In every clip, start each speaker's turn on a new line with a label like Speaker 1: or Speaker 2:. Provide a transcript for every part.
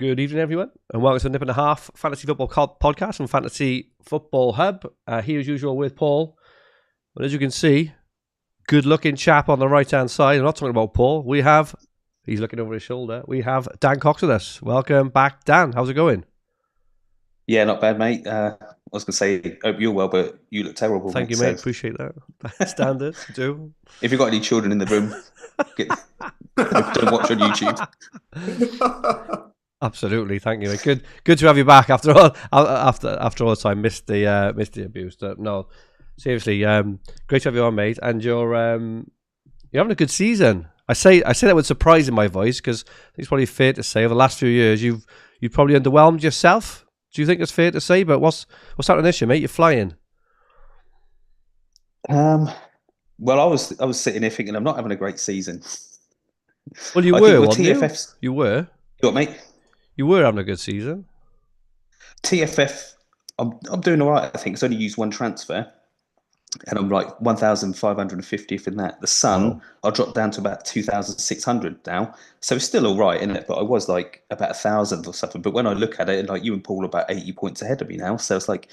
Speaker 1: Good evening, everyone, and welcome to the Nip and a Half Fantasy Football Podcast from Fantasy Football Hub. Here, as usual, with Paul. And as you can see, good-looking chap on the right-hand side. I'm not talking about Paul. He's looking over his shoulder. We have Dan Cox with us. Welcome back, Dan. How's it going?
Speaker 2: Yeah, not bad, mate. I was going to say, hope you're well, but you look terrible.
Speaker 1: Thank you, mate. Appreciate that. Standard, do.
Speaker 2: If you've got any children in the room, don't watch on YouTube.
Speaker 1: Absolutely, thank you, mate. Good to have you back after all the time. Missed the abuse. No, seriously, great to have you on, mate. And you're having a good season. I say that with surprise in my voice because it's probably fair to say over the last few years you've probably underwhelmed yourself. Do you think it's fair to say? But what's happening this year, mate? You're flying.
Speaker 2: Well, I was sitting here thinking I'm not having a great season.
Speaker 1: Well, you were, wasn't you? You were.
Speaker 2: You what, mate?
Speaker 1: You were having a good season.
Speaker 2: TFF, I'm doing all right. I think it's only used one transfer, and I'm like 1,550th in that. The Sun, I dropped down to about 2,600 now, so it's still all right, isn't it? But I was like about 1,000 or something. But when I look at it, like you and Paul are about 80 points ahead of me now, so it's like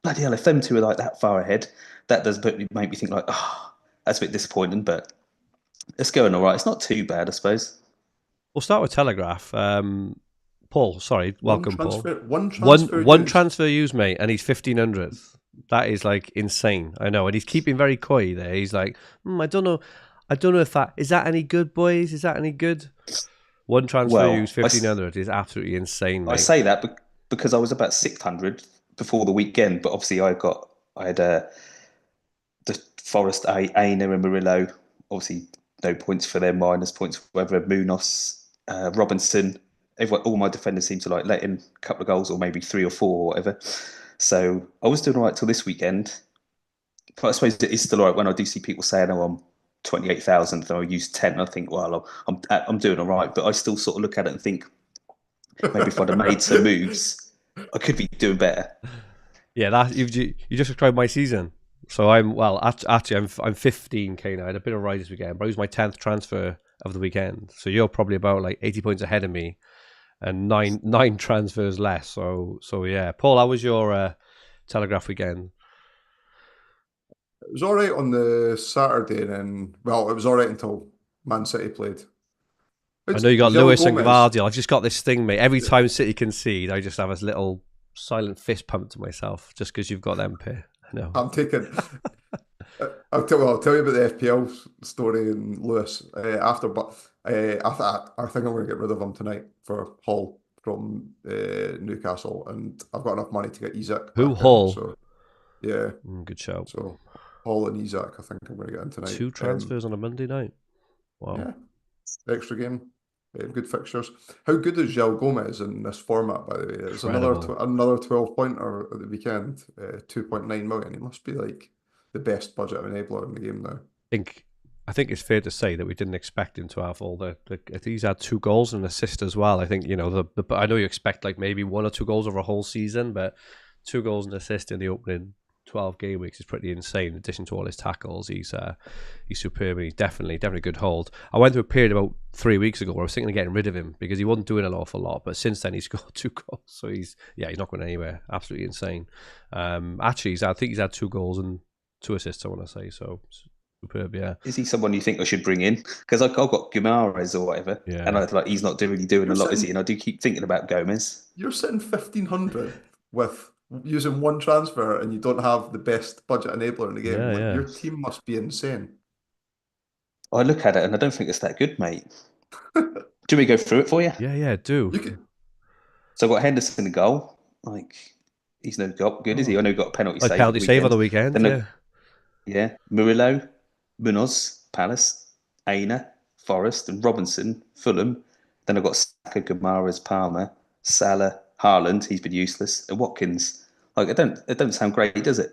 Speaker 2: bloody hell. If them two are like that far ahead, that does make me think like, oh, that's a bit disappointing. But it's going all right. It's not too bad, I suppose.
Speaker 1: We'll start with Telegraph. Paul, sorry, welcome, Paul.
Speaker 3: One
Speaker 1: transfer used, mate, and he's 1,500th. That is like insane. I know, and he's keeping very coy there. He's like, I don't know if that is that any good, boys. Is that any good? One transfer used 1,500 is absolutely insane, mate.
Speaker 2: I say that because I was about 600 before the weekend, but obviously I had the Forest, Aina and Murillo. Obviously, no points for them, minus points for whatever. Munoz, Robinson. All my defenders seem to like let in a couple of goals or maybe 3 or 4 or whatever. So I was doing all right till this weekend. But I suppose it is still all right when I do see people saying, "Oh, I'm 28,000, and I use 10." I think, well, I'm doing all right, but I still sort of look at it and think maybe if I'd have made some moves, I could be doing better.
Speaker 1: Yeah, you just described my season. So I'm 15k now. I had a bit of a rise this weekend, but it was my 10th transfer of the weekend. So you're probably about like 80 points ahead of me, and nine transfers less. So yeah, Paul, how was your Telegraph weekend?
Speaker 3: It was all right on the Saturday, and it was all right until Man City played.
Speaker 1: I know you got Lewis and Gvardiol. I've just got this thing, mate. Every time City concede, I just have this little silent fist pump to myself just because you've got them pair. No.
Speaker 3: I'm taking. I'll tell you about the FPL story and Lewis after, but I think I'm going to get rid of him tonight for Hall from Newcastle, and I've got enough money to get Isak.
Speaker 1: Who, Hall?
Speaker 3: So, yeah,
Speaker 1: good show.
Speaker 3: So Hall and Isak, I think I'm going to get in tonight.
Speaker 1: 2 transfers on a Monday night. Wow.
Speaker 3: Yeah, extra game. Good fixtures. How good is João Gomez in this format, by the way? It's another 12-pointer at the weekend, 2.9 million. He must be like the best budget enabler in the game now.
Speaker 1: I think it's fair to say that we didn't expect him to have all the he's had 2 goals and an assist as well. I think, I know you expect like maybe 1 or 2 goals over a whole season, but 2 goals and assist in the opening 12 game weeks is pretty insane. In addition to all his tackles, he's superb, and he's definitely a good hold. I went through a period about 3 weeks ago where I was thinking of getting rid of him because he wasn't doing an awful lot, but since then he's scored 2 goals, so he's not going anywhere. Absolutely insane. Actually, I think he's had 2 goals and 2 assists, I want to say, so superb. Yeah.
Speaker 2: Is he someone you think I should bring in? Because I've got Guimaraes or whatever, and I feel like he's not really doing a lot, is he? And I do keep thinking about Gomez.
Speaker 3: You're sitting 1,500 with using 1 transfer, and you don't have the best budget enabler in the game. Your team must be insane.
Speaker 2: I look at it and I don't think it's that good, mate. Do we go through it for you?
Speaker 1: Yeah, do.
Speaker 2: So I've got Henderson in goal. Like, he's no good, is he? I know he got a penalty save.
Speaker 1: Penalty save on the weekend.
Speaker 2: Yeah. Murillo, Munoz, Palace, Aina, Forest, and Robinson, Fulham. Then I've got Saka, Guimaraes, Palmer, Salah, Haaland. He's been useless. And Watkins. Like, it don't sound great, does it?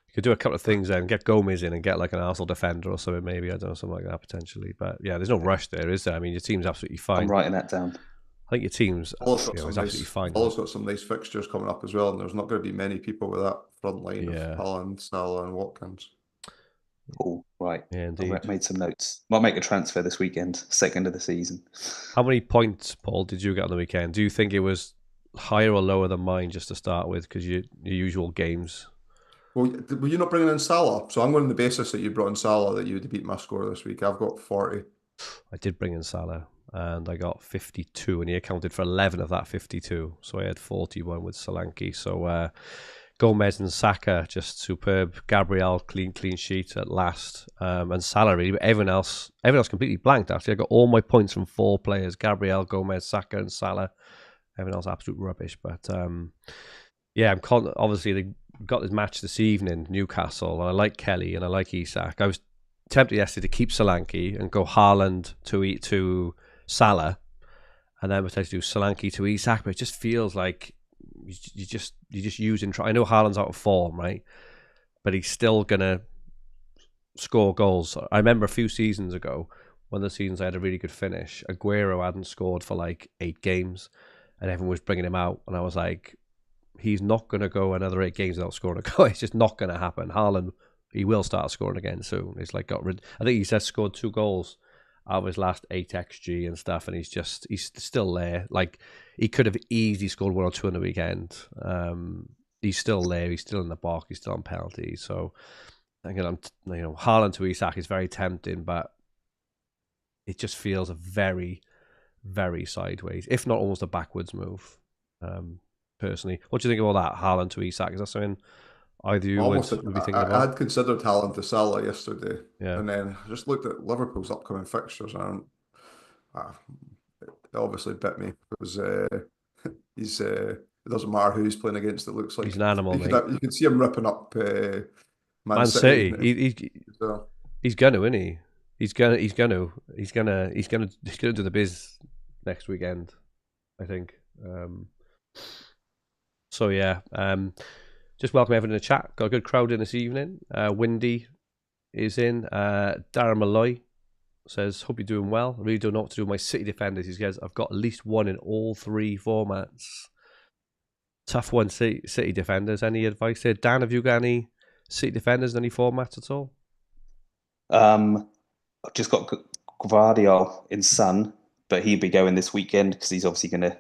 Speaker 1: You could do a couple of things then. Get Gomez in and get like an Arsenal defender or something, maybe. I don't know, something like that potentially. But yeah, there's no rush there, is there? I mean, your team's absolutely fine.
Speaker 2: I'm writing that down.
Speaker 1: I think your team's is absolutely fine.
Speaker 3: Paul's got some nice fixtures coming up as well, and there's not going to be many people with that front line of Haaland, Salah, and Watkins.
Speaker 2: Oh, Right.
Speaker 1: Yeah, indeed.
Speaker 2: I've made some notes. Might make a transfer this weekend, second of the season.
Speaker 1: How many points, Paul, did you get on the weekend? Do you think it was higher or lower than mine just to start with? Because your usual games.
Speaker 3: Well, were you not bringing in Salah? So I'm going on the basis that you brought in Salah that you would beat my score this week. I've got 40.
Speaker 1: I did bring in Salah, and I got 52, and he accounted for 11 of that 52. So I had 41 with Solanke. So Gomez and Saka just superb. Gabriel clean sheet at last, and Salah really. But everyone else completely blanked. Actually, I got all my points from 4 players: Gabriel, Gomez, Saka, and Salah. Everyone else absolute rubbish. But yeah, obviously they got this match this evening, Newcastle, and I like Kelly and I like Isak. I was tempted yesterday to keep Solanke and go Haaland to Salah, and then potentially do Solanke to Isak. But it just feels like you're just using. I know Haaland's out of form, right? But he's still gonna score goals. I remember a few seasons ago, one of the seasons I had a really good finish. Aguero hadn't scored for like 8 games, and everyone was bringing him out, and I was like, he's not going to go another 8 games without scoring a goal. It's just not going to happen. Haaland, he will start scoring again soon. It's like I think he said scored 2 goals out of his last 8 XG and stuff, and he's still there. Like, he could have easily scored 1 or 2 on the weekend. He's still there. He's still in the box. He's still on penalties. So, again, Haaland to Isak is very tempting, but it just feels a very, very sideways, if not almost a backwards move. Personally, what do you think of all that? Haaland to Isak, is that something either you would be thinking about?
Speaker 3: I had considered Haaland to Salah yesterday,
Speaker 1: Yeah.
Speaker 3: and then I just looked at Liverpool's upcoming fixtures, and it obviously bit me because it doesn't matter who he's playing against. It looks like
Speaker 1: he's an animal, mate.
Speaker 3: You can see him ripping up Man
Speaker 1: City. He's gonna, isn't he? He's gonna do the biz next weekend, I think. So yeah, just welcome everyone in the chat. Got a good crowd in this evening. Windy is in. Darren Malloy says, hope you're doing well. I really don't know what to do with my City defenders. He says, I've got at least one in all 3 formats. Tough one, City defenders. Any advice there? Dan, have you got any City defenders in any formats at all?
Speaker 2: I've just got Gvardiol in Sun, but he'll be going this weekend because he's obviously going to.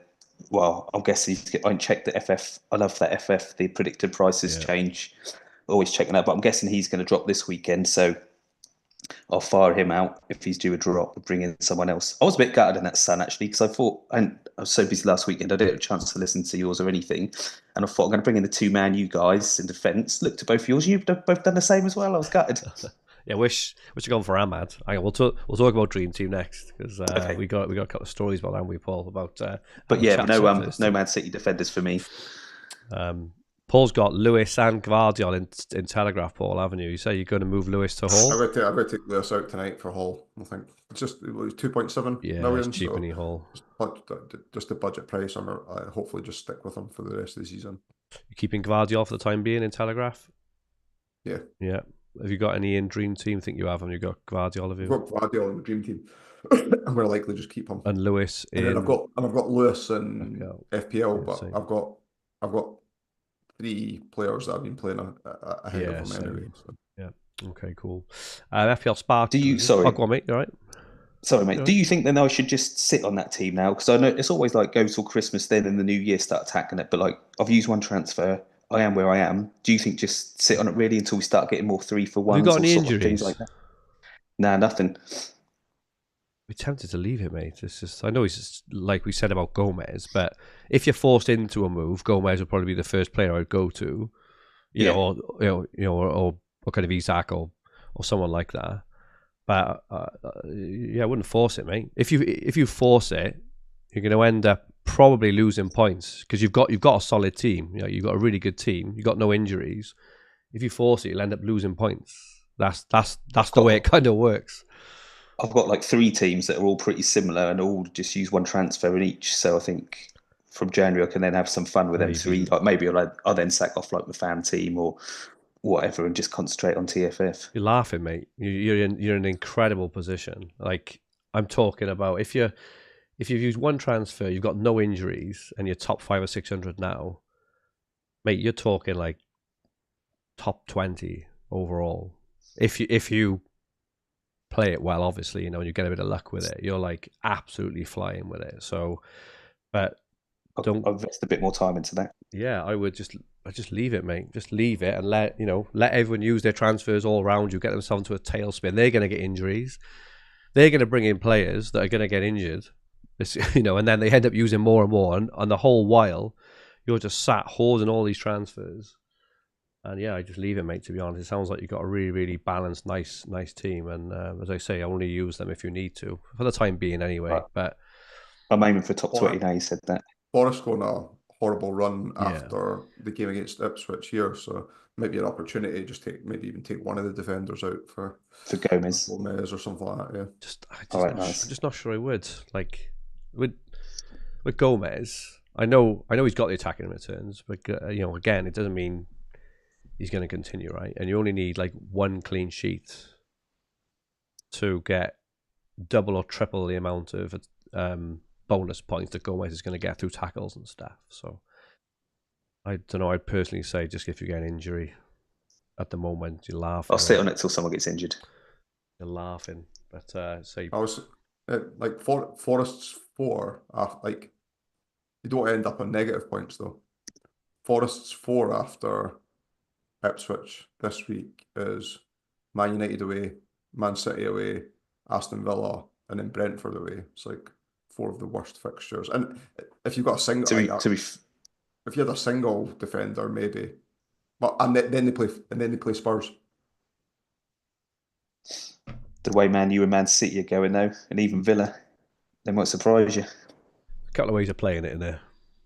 Speaker 2: Well, I'm guessing I checked the FF. I love that FF. The predicted prices change. Always checking that, but I'm guessing he's going to drop this weekend. So I'll fire him out if he's due a drop. Bring in someone else. I was a bit gutted in that Sun actually because I thought, and I was so busy last weekend, I didn't have a chance to listen to yours or anything. And I thought I'm going to bring in the 2 Man U guys in defence. Looked at both of yours. You've both done the same as well. I was gutted.
Speaker 1: Yeah, wish you gone for Ahmad. We'll talk about Dream Team next because we got a couple of stories about that, Paul, about.
Speaker 2: But yeah, no Man City defenders for me.
Speaker 1: Paul's got Lewis and Gvardiol in Telegraph, Paul, haven't you? You say you're going to move Lewis to Hull?
Speaker 3: I'm going to take Lewis out tonight for Hull. I think it's just 2.7 million.
Speaker 1: It's cheapening Hull.
Speaker 3: Just the budget price. I'm hopefully just stick with him for the rest of the season.
Speaker 1: You're keeping Gvardiol for the time being in Telegraph?
Speaker 3: Yeah.
Speaker 1: Yeah. Have you got any in Dream Team? I think you have, and you got Gvardiol. Have you?
Speaker 3: I've got Gvardiol in the Dream Team. I'm going to likely just keep him.
Speaker 1: And Lewis
Speaker 3: and then I've got Lewis in FPL, but I've got 3 players that I've been playing ahead of him anyway. So.
Speaker 1: Yeah. Okay. Cool. FPL Spark.
Speaker 2: Do you? Sorry.
Speaker 1: Go on, mate. You all right?
Speaker 2: Sorry, mate. Do you think then I should just sit on that team now? Because I know it's always like go till Christmas, then in the new year start attacking it. But like I've used 1 transfer. I am where I am. Do you think just sit on it really until we start getting more 3-for-1s?
Speaker 1: Have you got any injuries?
Speaker 2: Things like that? Nah, nothing.
Speaker 1: We're tempted to leave it, mate. It's just, I know it's just like we said about Gomez, but if you're forced into a move, Gomez would probably be the first player I'd go to, or kind of Isak or someone like that. But I wouldn't force it, mate. If you force it, you're going to end up probably losing points because you've got a solid team. You've got a really good team. You've got no injuries. If you force it, you'll end up losing points. That's the way it kind of works.
Speaker 2: I've got like 3 teams that are all pretty similar and all just use 1 transfer in each. So I think from January I can then have some fun with them 3. Like maybe I'll then sack off like the fan team or whatever and just concentrate on TFF.
Speaker 1: You're laughing, mate. You're in an incredible position. Like I'm talking about if you've used 1 transfer, you've got no injuries, and you're top 500 or 600 now, mate. You're talking like top 20 overall. If you play it well, obviously, and you get a bit of luck with it, you're like absolutely flying with it. So, but
Speaker 2: I'll invest a bit more time into that.
Speaker 1: Yeah, I just leave it, mate. Just leave it and let everyone use their transfers all around you, get themselves into a tailspin. They're going to get injuries. They're going to bring in players that are going to get injured. And then they end up using more and more, and the whole while you're just sat hoarding all these transfers. And yeah, I just leave it, mate. To be honest, it sounds like you've got a really, really balanced, nice team. And as I say, only use them if you need to, for the time being, anyway.
Speaker 2: Right.
Speaker 1: But
Speaker 2: I'm aiming for top 20 now. You said that.
Speaker 3: Forest going a horrible run
Speaker 1: Yeah.
Speaker 3: after the game against Ipswich here, so maybe an opportunity to just maybe even take one of the defenders out for
Speaker 2: Gomez
Speaker 3: or something like that. Yeah.
Speaker 1: I'm just not sure I would. Like with Gomez, I know he's got the attacking returns, but again, it doesn't mean he's going to continue, right? And you only need like one clean sheet to get double or triple the amount of bonus points that Gomez is going to get through tackles and stuff. So I don't know. I'd personally say just if you get an injury at the moment, you're laughing.
Speaker 2: I'll sit on it till someone gets injured.
Speaker 1: You're laughing, but say
Speaker 3: I was like Forest's 4. Like you don't end up on negative points though. Forest's 4 after Ipswich this week is Man United away, Man City away, Aston Villa, and then Brentford away. It's like 4 of the worst fixtures. And if you've got a single, if you had a single defender, maybe, but then they play Spurs.
Speaker 2: The way Man U and Man City are going though, and even Villa, they might surprise you.
Speaker 1: A couple of ways of playing it in there.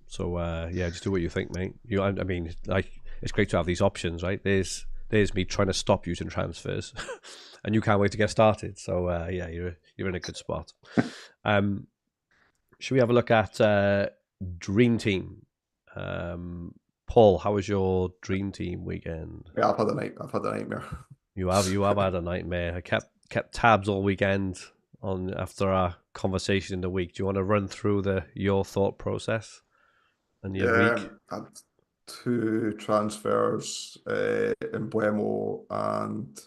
Speaker 1: So yeah, just do what you think, mate. I mean, like it's great to have these options, right? There's me trying to stop using transfers, and you can't wait to get started. So yeah, you're in a good spot. Should we have a look at Dream Team? Paul, how was your Dream Team weekend?
Speaker 3: Yeah, I've had a nightmare.
Speaker 1: You have had a nightmare. I kept tabs all weekend after our conversation in the week. Do you want to run through your thought process and your week?
Speaker 3: I had 2 transfers in Buemo, and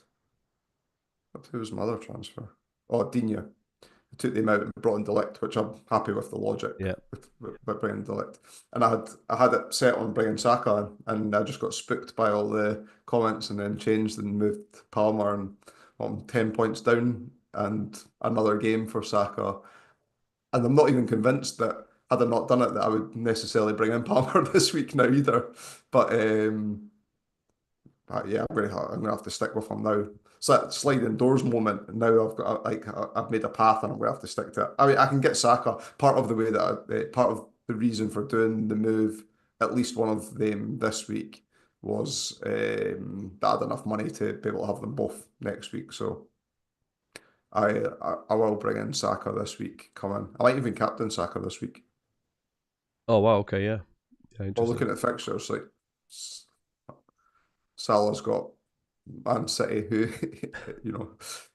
Speaker 3: who was my other transfer? Oh, Digne. I took them out and brought in Delict, which I'm happy with the logic.
Speaker 1: Yeah.
Speaker 3: With bringing Delict. And I had it set on bringing Saka in, and I just got spooked by all the comments and then changed and moved Palmer, and I'm 10 points down and another game for Saka. And I'm not even convinced that had I not done it that I would necessarily bring in Palmer this week now either. But yeah, I'm gonna have to stick with him now. It's that sliding doors moment. Now I've made a path and I'm gonna have to stick to it. I mean, I can get Saka. Part of the way that part of the reason for doing the move, at least one of them this week, was that I had enough money to be able to have them both next week. So I will bring in Saka this week. Come on, I might even captain Saka this week.
Speaker 1: Oh wow, okay, yeah.
Speaker 3: Well, looking at fixtures, like Salah's got Man City, who,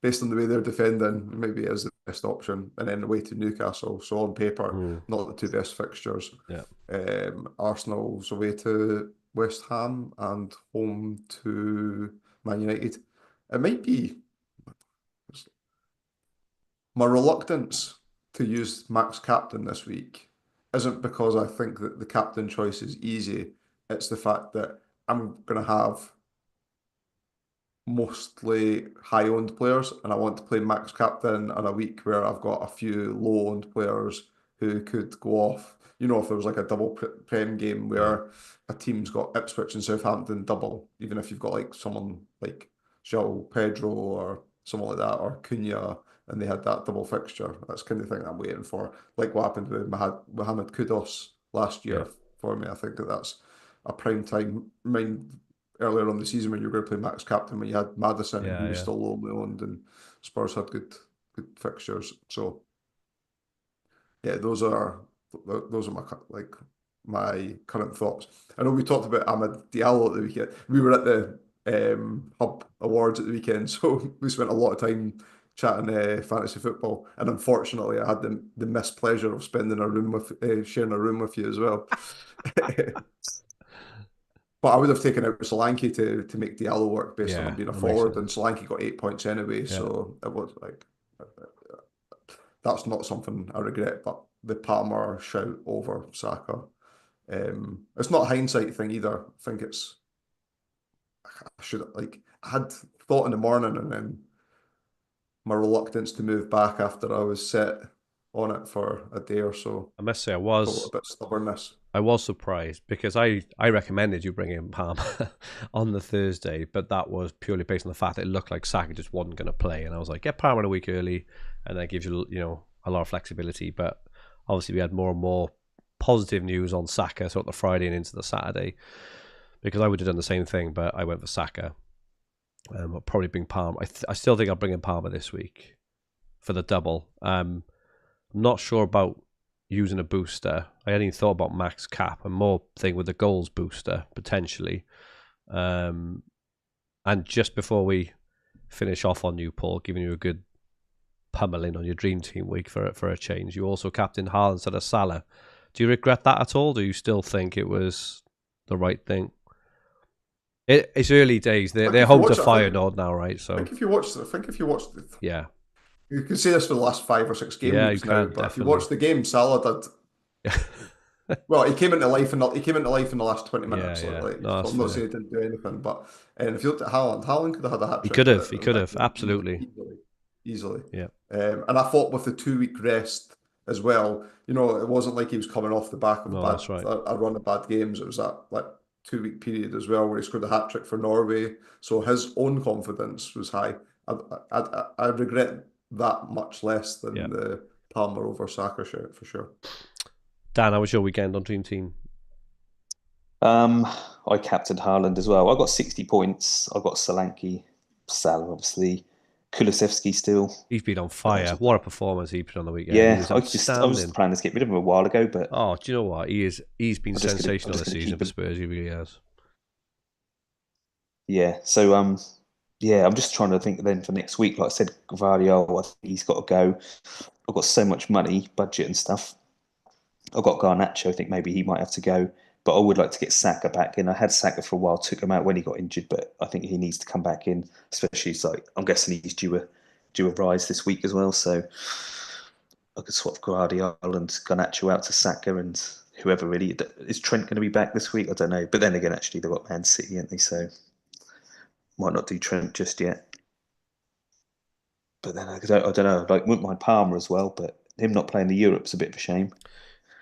Speaker 3: based on the way they're defending, maybe is the best option, and then away to Newcastle. So on paper, not the 2 best fixtures.
Speaker 1: Yeah.
Speaker 3: Arsenal's away to West Ham and home to Man United. It might be my reluctance to use Max Captain this week isn't because I think that the captain choice is easy. It's the fact that I'm going to have mostly high-owned players, and I want to play Max Captain on a week where I've got a few low-owned players who could go off. If there was like a double Prem game where a team's got Ipswich and Southampton double, even if you've got like someone like João Pedro or someone like that, or Cunha, and they had that double fixture. That's the kind of thing I'm waiting for. Like what happened with Mohamed Kudus last year for me. I think that's a prime time. Earlier on the season when you were going to play Max Captain, when you had Maddison, who was still lowly owned, and Spurs had good fixtures. So yeah, those are my current thoughts. I know we talked about Ahmed Diallo at the weekend. We were at the Hub Awards at the weekend, so we spent a lot of time chatting fantasy football, and unfortunately I had the mispleasure of sharing a room with you as well. But I would have taken out Solanke to make Diallo work based on him being a
Speaker 1: that makes
Speaker 3: forward,
Speaker 1: sense.
Speaker 3: and Solanke got 8 points anyway,
Speaker 1: Yeah.
Speaker 3: so it was like that's not something I regret. But the Palmer shout over Saka, it's not a hindsight thing either. I think I had thought in the morning, and then my reluctance to move back after I was set on it for a day or so.
Speaker 1: I must say, I
Speaker 3: Got a
Speaker 1: was
Speaker 3: bit of stubbornness.
Speaker 1: surprised because I recommended you bring in Palmer on the Thursday, but that was purely based on the fact that it looked like Saka just wasn't going to play, and I was like, get Palmer a week early, and that gives you a lot of flexibility. But obviously, we had more and more positive news on Saka throughout the Friday and into the Saturday, because I would have done the same thing, but I went for Saka. I'll probably bring Palmer. I still think I'll bring in Palmer this week for the double. I'm not sure about using a booster. I hadn't even thought about max cap. I'm more thinking with the goals booster potentially. And just before we finish off on you, Paul, giving you a good pummeling on your dream team week for a change, you also captained Haaland instead of Salah. Do you regret that at all? Do you still think it was the right thing? It's early days. They're home to Feyenoord now, right? So
Speaker 3: I think if you watch,
Speaker 1: yeah,
Speaker 3: you can say this for the last 5 or 6 game
Speaker 1: Yeah,
Speaker 3: weeks
Speaker 1: you
Speaker 3: now.
Speaker 1: can,
Speaker 3: But if you
Speaker 1: definitely.
Speaker 3: watch the game, Salah did. Well, he came into life in the last 20 minutes.
Speaker 1: Yeah.
Speaker 3: So
Speaker 1: No, that's
Speaker 3: I'm not
Speaker 1: fair.
Speaker 3: saying he didn't do anything, but and if you looked at Haaland could have had a hat
Speaker 1: He
Speaker 3: trick.
Speaker 1: could have.
Speaker 3: with it,
Speaker 1: He
Speaker 3: in
Speaker 1: could
Speaker 3: fact,
Speaker 1: have. Absolutely.
Speaker 3: easily.
Speaker 1: Yeah.
Speaker 3: And I thought with the 2-week rest as well, it wasn't like he was coming off the back of
Speaker 1: No, that's right.
Speaker 3: a run of bad games. It was that like 2-week period as well where he scored a hat trick for Norway, so his own confidence was high. I regret that much less than
Speaker 1: Yeah.
Speaker 3: the Palmer over Saka shout for sure.
Speaker 1: Dan, how was your weekend on Dream Team?
Speaker 2: I captained Haaland as well. I got 60 points. I got Solanke, Salah, obviously, Kulusevski still.
Speaker 1: He's been on fire. What a performance he put on the weekend.
Speaker 2: Yeah,
Speaker 1: He was
Speaker 2: I was
Speaker 1: outstanding.
Speaker 2: planning to get rid of him a while ago, but
Speaker 1: Oh, do you know what? He's been
Speaker 2: I'm just
Speaker 1: sensational
Speaker 2: gonna
Speaker 1: this season
Speaker 2: keep
Speaker 1: for
Speaker 2: him.
Speaker 1: Spurs. He really has.
Speaker 2: Yeah. So yeah, I'm just trying to think then for next week. Like I said, Gvardiol, I think he's got to go. I've got so much money, budget and stuff. I've got Garnacho. I think maybe he might have to go. But I would like to get Saka back in. I had Saka for a while, took him out when he got injured, but I think he needs to come back in, especially I'm guessing he's due a rise this week as well. So I could swap Guardiola and Garnacho out to Saka and whoever really. Is Trent going to be back this week? I don't know. But then again, actually, they've got Man City, haven't they? So might not do Trent just yet. But then I don't know. Like, wouldn't mind Palmer as well, but him not playing the Europe's a bit of a shame.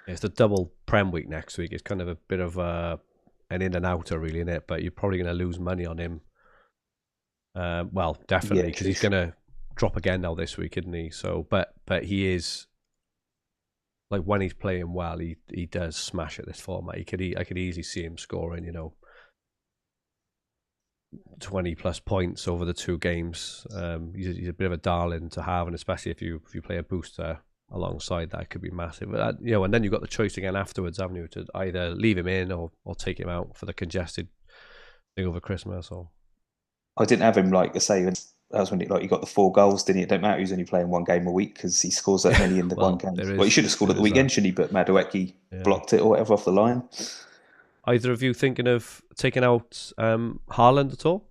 Speaker 1: It's the double Prem week next week. It's kind of a bit of an in and outer, really, isn't it? But you're probably going to lose money on him. Well, definitely, because he's going to drop again now this week, isn't he? So, but he is, like, when he's playing well, he does smash at this format. I could easily see him scoring, 20 plus points over the 2 games. He's a bit of a darling to have, and especially if you play a booster alongside that, it could be massive. But and then you've got the choice again afterwards, haven't you, to either leave him in or take him out for the congested thing over Christmas. Or
Speaker 2: I didn't have him, like I say, that was when he got the 4 goals, didn't he? It don't matter, he's only playing 1 game a week because he scores that many in the one game. Well, he should have scored at the weekend, shouldn't he? But Madueke blocked it or whatever off the line.
Speaker 1: Either of you thinking of taking out Haaland at all?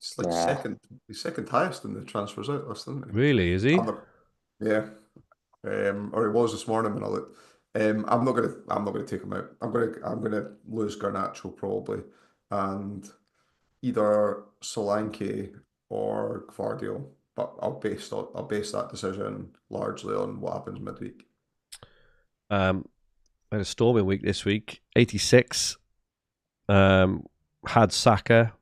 Speaker 3: It's like second highest in the transfers out list, isn't he?
Speaker 1: Really, is he?
Speaker 3: Yeah. Or he was this morning when I looked. I'm not gonna take him out. I'm gonna lose Garnacho probably, and either Solanke or Gvardiol. But I'll base that decision largely on what happens midweek.
Speaker 1: I had a storming week this week. 86. Had Saka,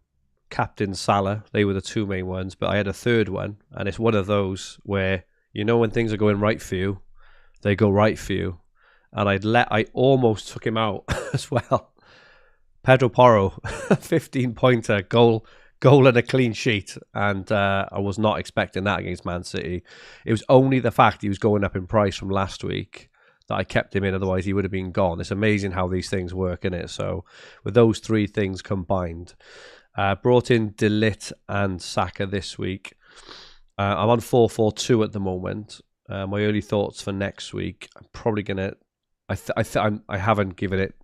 Speaker 1: captain Salah. They were the 2 main ones, but I had a third one, and it's one of those where when things are going right for you, they go right for you. And I almost took him out as well. Pedro Porro, 15-pointer, goal and a clean sheet, and I was not expecting that against Man City. It was only the fact he was going up in price from last week that I kept him in, otherwise he would have been gone. It's amazing how these things work, isn't it? So with those 3 things combined, brought in De Ligt and Saka this week. I'm on 4-4-2 at the moment. My early thoughts for next week, I'm probably gonna. I haven't given it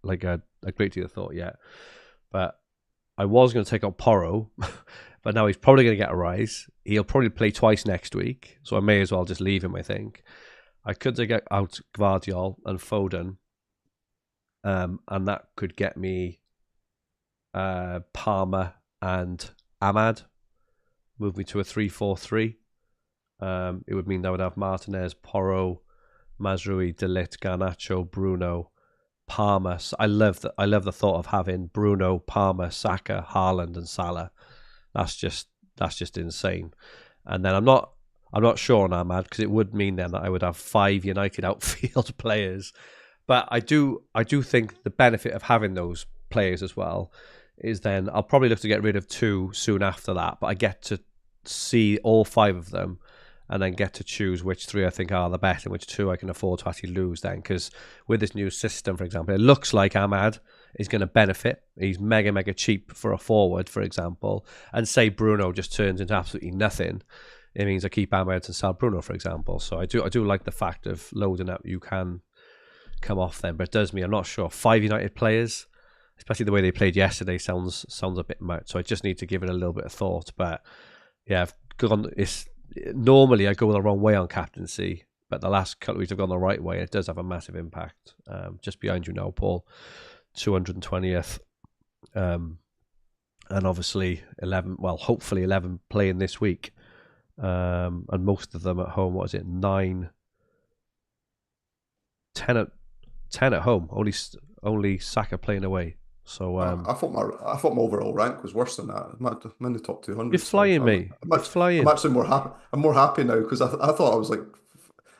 Speaker 1: like a great deal of thought yet. But I was going to take out Porro, but now he's probably going to get a rise. He'll probably play twice next week, so I may as well just leave him, I think. I could take out Gvardiol and Foden, and that could get me Palmer and Ahmad, move me to a 3-4-3. It would mean that I would have Martinez, Porro, Mazraoui, De Ligt, Garnacho, Bruno, Palmer. I love the thought of having Bruno, Palmer, Saka, Haaland, and Salah. That's just insane. And then I'm not sure on Ahmad, because it would mean then that I would have 5 United outfield players. But I do think the benefit of having those players as well is then I'll probably look to get rid of 2 soon after that. But I get to see all 5 of them, and then get to choose which 3 I think are the best and which 2 I can afford to actually lose then. Because with this new system, for example, it looks like Ahmad is going to benefit. He's mega, mega cheap for a forward, for example. And say Bruno just turns into absolutely nothing. It means I keep Ahmad and sell Bruno, for example. So I do like the fact of loading up. You can come off them, but it does mean I'm not sure. 5 United players, especially the way they played yesterday, sounds a bit much. So I just need to give it a little bit of thought. But yeah, I've gone. Normally I go the wrong way on captaincy, but the last couple of weeks I've gone the right way. It does have a massive impact. Just behind you now, Paul, 220th, and obviously 11. Well, hopefully 11 playing this week, and most of them at home. What is it? 9, 10 at home. Only Saka playing away. So
Speaker 3: I thought my overall rank was worse than that. I'm in the top 200.
Speaker 1: You're flying, mate. You're flying.
Speaker 3: I'm actually more happy. I'm more happy now because I thought I was like,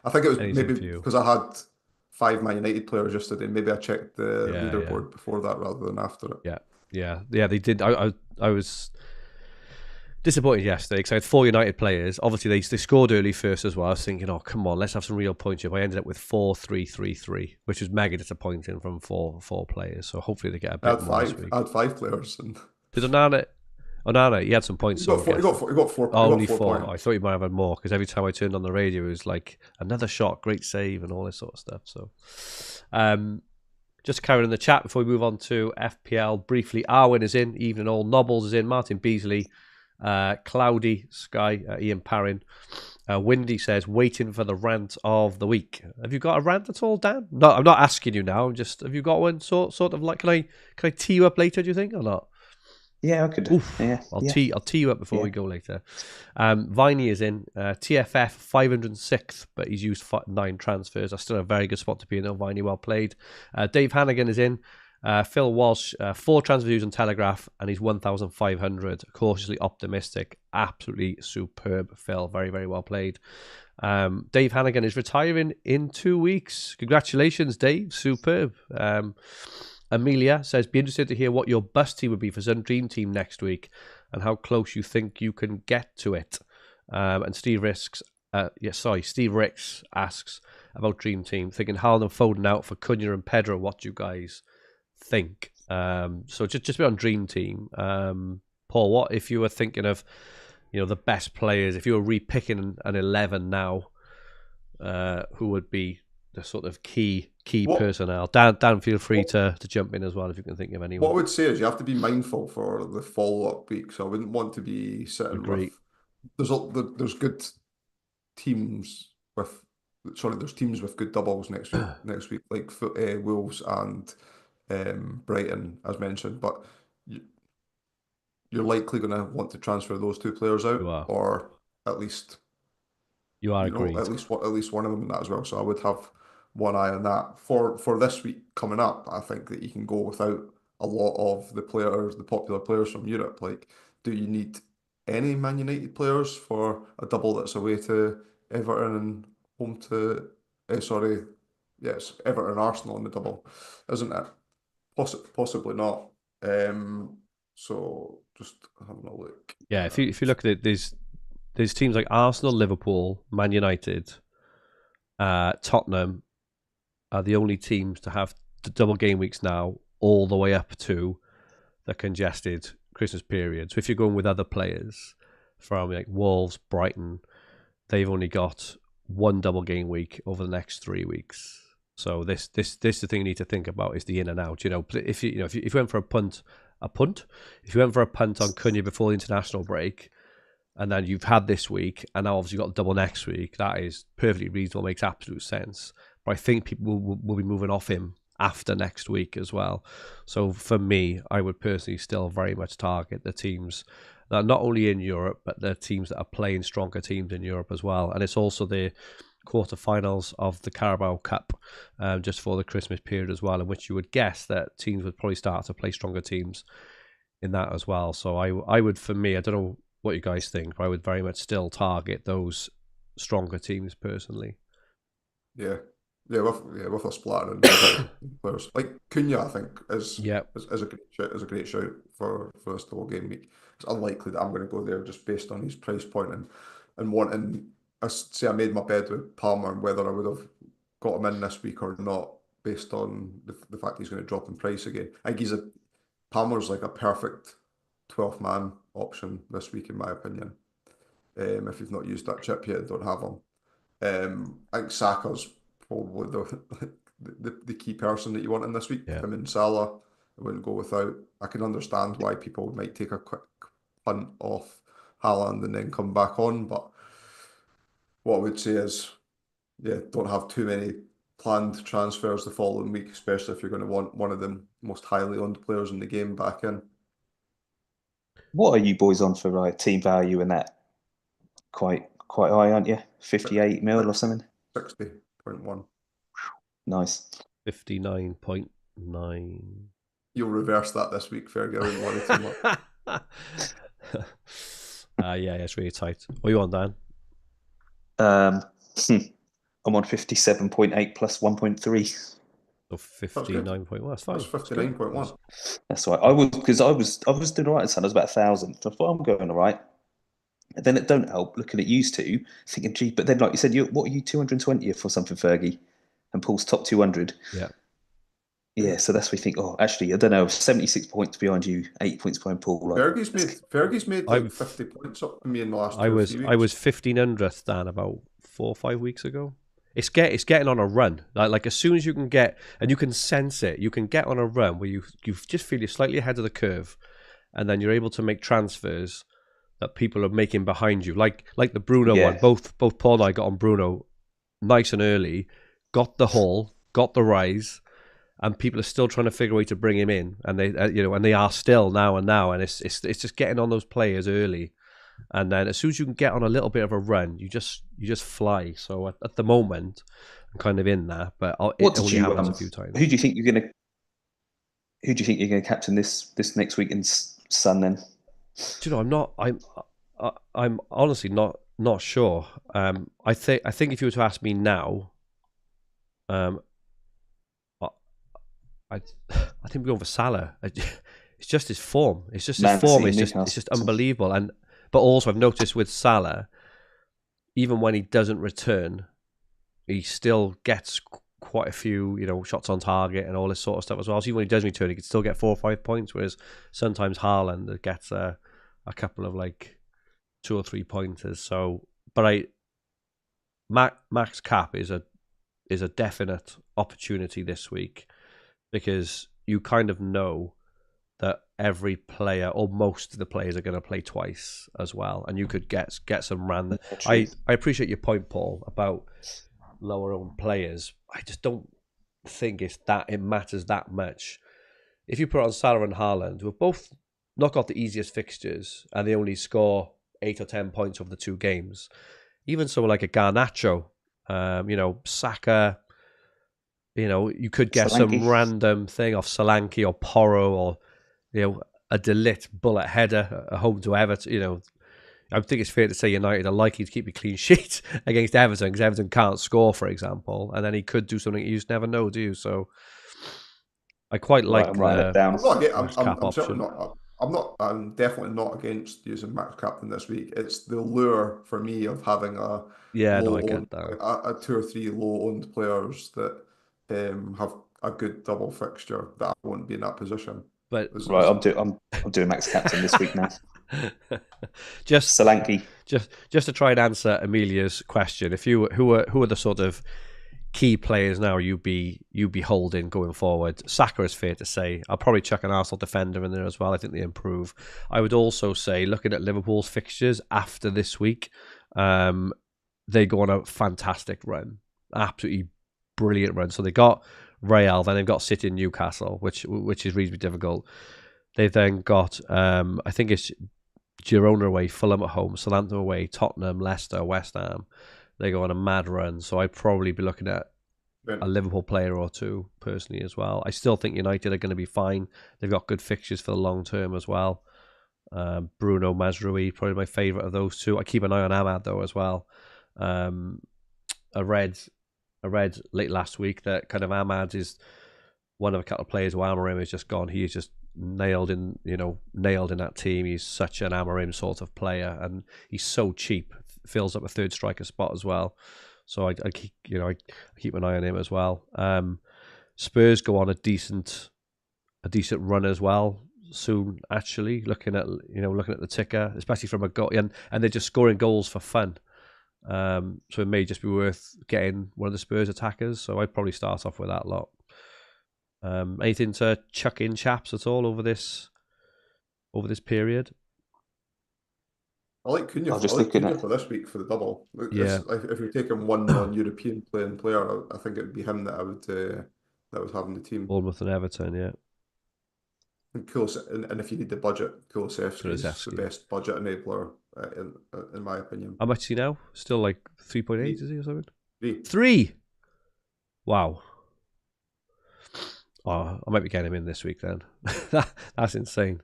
Speaker 3: I think it was maybe because I had 5 Man United players yesterday. Maybe I checked the leaderboard before that rather than after it.
Speaker 1: Yeah. They did. I was disappointed yesterday because I had 4 United players. Obviously, they scored early first as well. I was thinking, oh, come on, let's have some real points here. But I ended up with 4-3-3-3, which was mega disappointing from four players. So hopefully they get a bit more this week.
Speaker 3: I had 5 players. And...
Speaker 1: Did Onana, he had some points.
Speaker 3: You got 4
Speaker 1: only 4.
Speaker 3: points.
Speaker 1: I thought you might have had more because every time I turned on the radio, it was like another shot, great save, and all this sort of stuff. So, just carrying in the chat before we move on to FPL briefly. Arwen is in, Evening All, Nobbles is in, Martin Beasley, Cloudy Sky, Ian Parrin. Windy says, waiting for the rant of the week. Have you got a rant at all, Dan? No, I'm not asking you now. Have you got one? Sort of like, can I tee you up later? Do you think or not?
Speaker 2: Yeah, I could. Yeah,
Speaker 1: I'll tee you up before we go later. Viney is in, TFF 506th, but he's used 9 transfers. That's still a very good spot to be in. Viney, well played. Dave Hannigan is in. Phil Walsh, 4 transfer views on Telegraph, and he's 1,500. Cautiously optimistic. Absolutely superb, Phil. Very, very well played. Dave Hannigan is retiring in 2 weeks. Congratulations, Dave. Superb. Amelia says, be interested to hear what your bust team would be for Sun Dream Team next week and how close you think you can get to it. And Steve Ricks asks about Dream Team, thinking Haaland and Foden out for Cunha and Pedro. What do you guys think? So just a bit on Dream Team. Paul, what if you were thinking of, the best players, if you were repicking an 11 now, who would be the sort of key personnel? Dan, feel free to jump in as well if you can think of anyone.
Speaker 3: What I would say is you have to be mindful for the follow-up week. So I wouldn't want to be sitting with... There's good teams with... Sorry, there's teams with good doubles next week, like Wolves and Brighton, as mentioned. But you're likely going to want to transfer those 2 players out, or at least...
Speaker 1: You are agreed.
Speaker 3: At least one of them in that as well. So I would have one eye on that. For this week coming up, I think that you can go without a lot of the popular players from Europe. Like, do you need any Man United players for a double that's away to Everton and home to... Everton and Arsenal in the double, isn't it? Possibly not. So just having a look.
Speaker 1: Yeah, if you look at it, there's teams like Arsenal, Liverpool, Man United, Tottenham are the only teams to have the double game weeks now, all the way up to the congested Christmas period. So if you're going with other players from like Wolves, Brighton, they've only got 1 double game week over the next 3 weeks. So this the thing you need to think about is the in and out. If you went for a punt, if you went for a punt on Cunha before the international break, and then you've had this week, and now obviously got double next week, that is perfectly reasonable, makes absolute sense. But I think people will be moving off him after next week as well. So for me, I would personally still very much target the teams that are not only in Europe, but the teams that are playing stronger teams in Europe as well. And it's also the quarterfinals of the Carabao Cup just for the Christmas period as well, in which you would guess that teams would probably start to play stronger teams in that as well. So I would, for me, I don't know what you guys think, but I would very much still target those stronger teams personally.
Speaker 3: Yeah, with a splatter and players like Cunha, I think is a great shout for this whole game week. It's unlikely that I'm going to go there just based on his price point and wanting. I made my bed with Palmer and whether I would have got him in this week or not based on the fact he's going to drop in price again. I think Palmer's like a perfect 12th man option this week in my opinion. If you've not used that chip yet, don't have him. I think Saka's probably the key person that you want in this week. Him and Salah, I wouldn't go without. I can understand why people might take a quick punt off Haaland and then come back on, but what I would say is, don't have too many planned transfers the following week, especially if you're going to want one of the most highly owned players in the game back in.
Speaker 2: What are you boys on for team value and that? Quite high, aren't you? 58 mil or something?
Speaker 3: 60.1.
Speaker 2: Nice.
Speaker 1: 59.9.
Speaker 2: You'll
Speaker 3: reverse that this week, Fergi. I wouldn't want it too much.
Speaker 1: Yeah, it's really tight. What are you on, Dan?
Speaker 2: I'm on 57.8 plus 1.3.
Speaker 1: So 59.1. That's fine.
Speaker 3: That's 59.1.
Speaker 2: That's right. I was doing all right, son. I was about 1,000. So I thought I'm going all right. And then it don't help looking at used to thinking, gee, but then like you said, what are you 220th or something, Fergie? And Paul's top 200.
Speaker 1: Yeah.
Speaker 2: Yeah, so that's what we think. Oh, actually, I don't know. 76 points behind you, 8 points behind Paul. Like,
Speaker 3: Fergie's made like 50 points up for me in the last 2 or 3 weeks.
Speaker 1: I was 1500th, Dan, about 4 or 5 weeks ago. It's getting on a run. Like as soon as you can get, and you can sense it, you can get on a run where you just feel you're slightly ahead of the curve, and then you're able to make transfers that people are making behind you. Like the Bruno one. Both Paul and I got on Bruno nice and early, got the haul, got the rise. And people are still trying to figure a way to bring him in, and they are still now, and it's just getting on those players early, and then as soon as you can get on a little bit of a run, you just fly. So at the moment, I'm kind of in that, but it only happens a few times.
Speaker 2: Who do you think you're gonna captain this next week in Sun then?
Speaker 1: Do you know, I'm honestly not sure. I think if you were to ask me now, I think we're going for Salah. It's just his form. It's just his form. It's just unbelievable. But also, I've noticed with Salah, even when he doesn't return, he still gets quite a few, shots on target and all this sort of stuff as well. So even when he does return, he can still get 4 or 5 points. Whereas sometimes Haaland gets a couple of 2 or 3 pointers. So, but Max Cap is a definite opportunity this week. Because you kind of know that every player, or most of the players, are going to play twice as well, and you could get some random. I appreciate your point, Paul, about lower owned players. I just don't think it matters that much. If you put on Salah and Haaland, who have both not got the easiest fixtures, and they only score 8 or 10 points over the 2 games, even someone like a Garnacho, Saka. You could get some random thing off Solanke or Porro or, a De Ligt bullet header at home to Everton. I think it's fair to say United are likely to keep a clean sheet against Everton because Everton can't score, for example. And then he could do something you just never know, do you? So I quite like
Speaker 3: I'm definitely not against using Max Captain this week. It's the lure for me of having a 2 or 3 low-owned players that have a good double fixture that I won't be in that position.
Speaker 1: But
Speaker 2: I'm doing Max Captain this week now.
Speaker 1: Just
Speaker 2: Solanke.
Speaker 1: Just to try and answer Amelia's question, who are the sort of key players now you be holding going forward. Saka is fair to say. I'll probably chuck an Arsenal defender in there as well. I think they improve. I would also say, looking at Liverpool's fixtures after this week, they go on a fantastic run, absolutely brilliant run. So they got Real, then they've got City and Newcastle, which is reasonably difficult. They've then got I think it's Girona away, Fulham at home, Southampton away, Tottenham, Leicester, West Ham. They go on a mad run, so I'd probably be looking at a Liverpool player or two personally as well. I still think United are going to be fine. They've got good fixtures for the long term as well. Bruno, Mazraoui, probably my favourite of those two. I keep an eye on Ahmad though as well. I read late last week that kind of Ahmad is one of a couple of players where Amorim has just gone. He is just nailed in that team. He's such an Amorim sort of player, and he's so cheap. Fills up a third striker spot as well. So I keep an eye on him as well. Spurs go on a decent run as well soon. Actually, looking at the ticker, especially from a goal, and they're just scoring goals for fun. So it may just be worth getting one of the Spurs attackers. So I'd probably start off with that lot. Anything to chuck in, chaps, at all over this period?
Speaker 3: I like Cunha. For this week for the double.
Speaker 1: Yeah.
Speaker 3: If you're taking one non-European player, I think it would be him that I would have in the team.
Speaker 1: Bournemouth and Everton, yeah.
Speaker 3: And if you need the budget, Kulusevski is the best budget enabler in my opinion.
Speaker 1: How much is he now? Still like 3.8, is he or something?
Speaker 3: 3.
Speaker 1: Wow. Oh, I might be getting him in this week then. That's insane.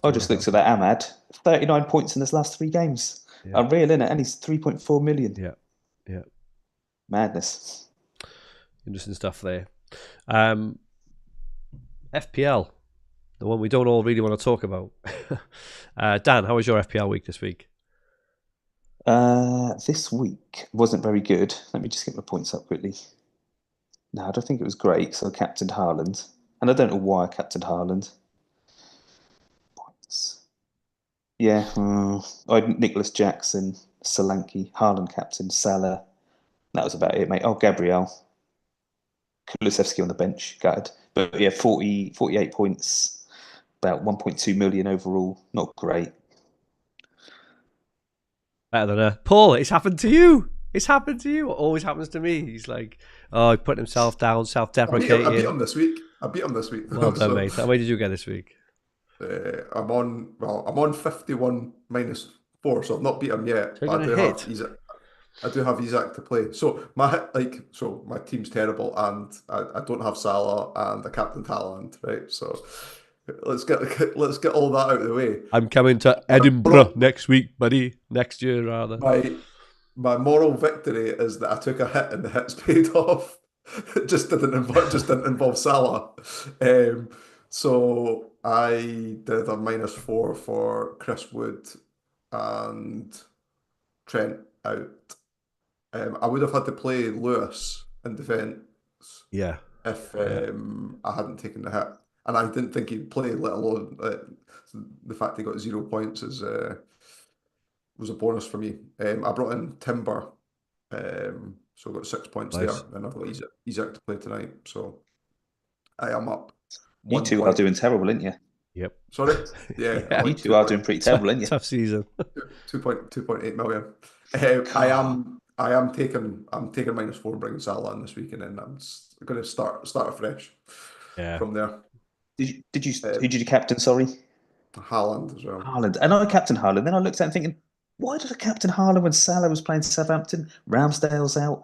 Speaker 2: I just looked at that Ahmad, 39 points in his last 3 games. Yeah. Unreal, innit? And he's 3.4 million.
Speaker 1: Yeah.
Speaker 2: Madness.
Speaker 1: Interesting stuff there. FPL, the one we don't all really want to talk about. Dan, how was your FPL week this week?
Speaker 2: This week wasn't very good. Let me just get my points up quickly. No, I don't think it was great. So I captained Haaland. And I don't know why I captained Haaland. Yeah, I had Nicholas Jackson, Solanke, Haaland captain, Salah. That was about it, mate. Oh, Gabriel. Kulusevski on the bench, gutted. But yeah, 48 points, about 1.2 million overall. Not great.
Speaker 1: Better than Paul, it's happened to you. It's happened to you. It always happens to me. He's like, he put himself down, self-deprecating.
Speaker 3: I beat him this week.
Speaker 1: Well done, mate. How many did you get this week?
Speaker 3: I'm on 51 minus 4, so I've not beat him yet.
Speaker 1: So
Speaker 3: but I do have Isaac to play. So my team's terrible, and I don't have Salah, and I captained Haaland, right? So let's get all that out of the way.
Speaker 1: I'm coming to Edinburgh next week, buddy. Next year, rather.
Speaker 3: My moral victory is that I took a hit and the hit's paid off. It just didn't involve Salah. So I did a -4 for Chris Wood and Trent out. I would have had to play Lewis in defence.
Speaker 1: Yeah.
Speaker 3: If I hadn't taken the hit, and I didn't think he'd play, let alone the fact he got 0 points was a bonus for me. I brought in Timber, so I got 6 points there, and I've got Isaac to play tonight. So I am up.
Speaker 2: You two are doing terrible, aren't you?
Speaker 1: Yep.
Speaker 3: Sorry? Yeah.
Speaker 2: You two are doing pretty terrible, aren't you?
Speaker 1: Tough season.
Speaker 3: 2.8 million. I am taking -4 and bringing Salah in this week, and then I'm going to start afresh from there.
Speaker 2: Who did you captain, sorry?
Speaker 3: Haaland as well.
Speaker 2: Haaland. And I captained Haaland. Then I looked at it and thinking, why did I captain Haaland when Salah was playing Southampton? Ramsdale's out.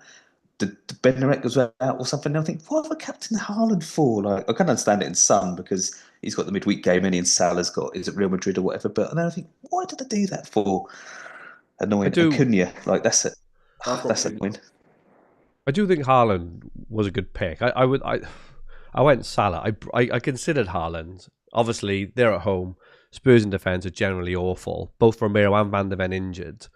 Speaker 2: The Benrek was out or something. And I think, what have I captained Haaland for? Like, I can understand it in some because he's got the midweek game and Salah's got, is it Real Madrid or whatever? But then I think, why did I do that for? Annoying. Cunha, like that's it. That's annoying.
Speaker 1: I do think Haaland was a good pick. I went Salah. I considered Haaland. Obviously, they're at home. Spurs in defence are generally awful. Both Romero and Van de Ven injured.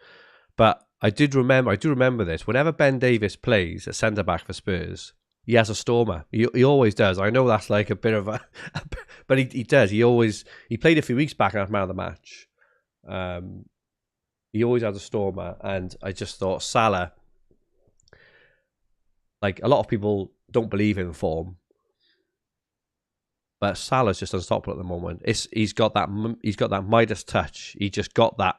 Speaker 1: But I do remember this. Whenever Ben Davies plays at centre-back for Spurs, he has a stormer. He always does. I know that's like a bit of a... but he does. He played a few weeks back and had man of the match. He always has a stormer. And I just thought Salah... like a lot of people don't believe in form, but Salah's just unstoppable at the moment. He's got that Midas touch. He just got that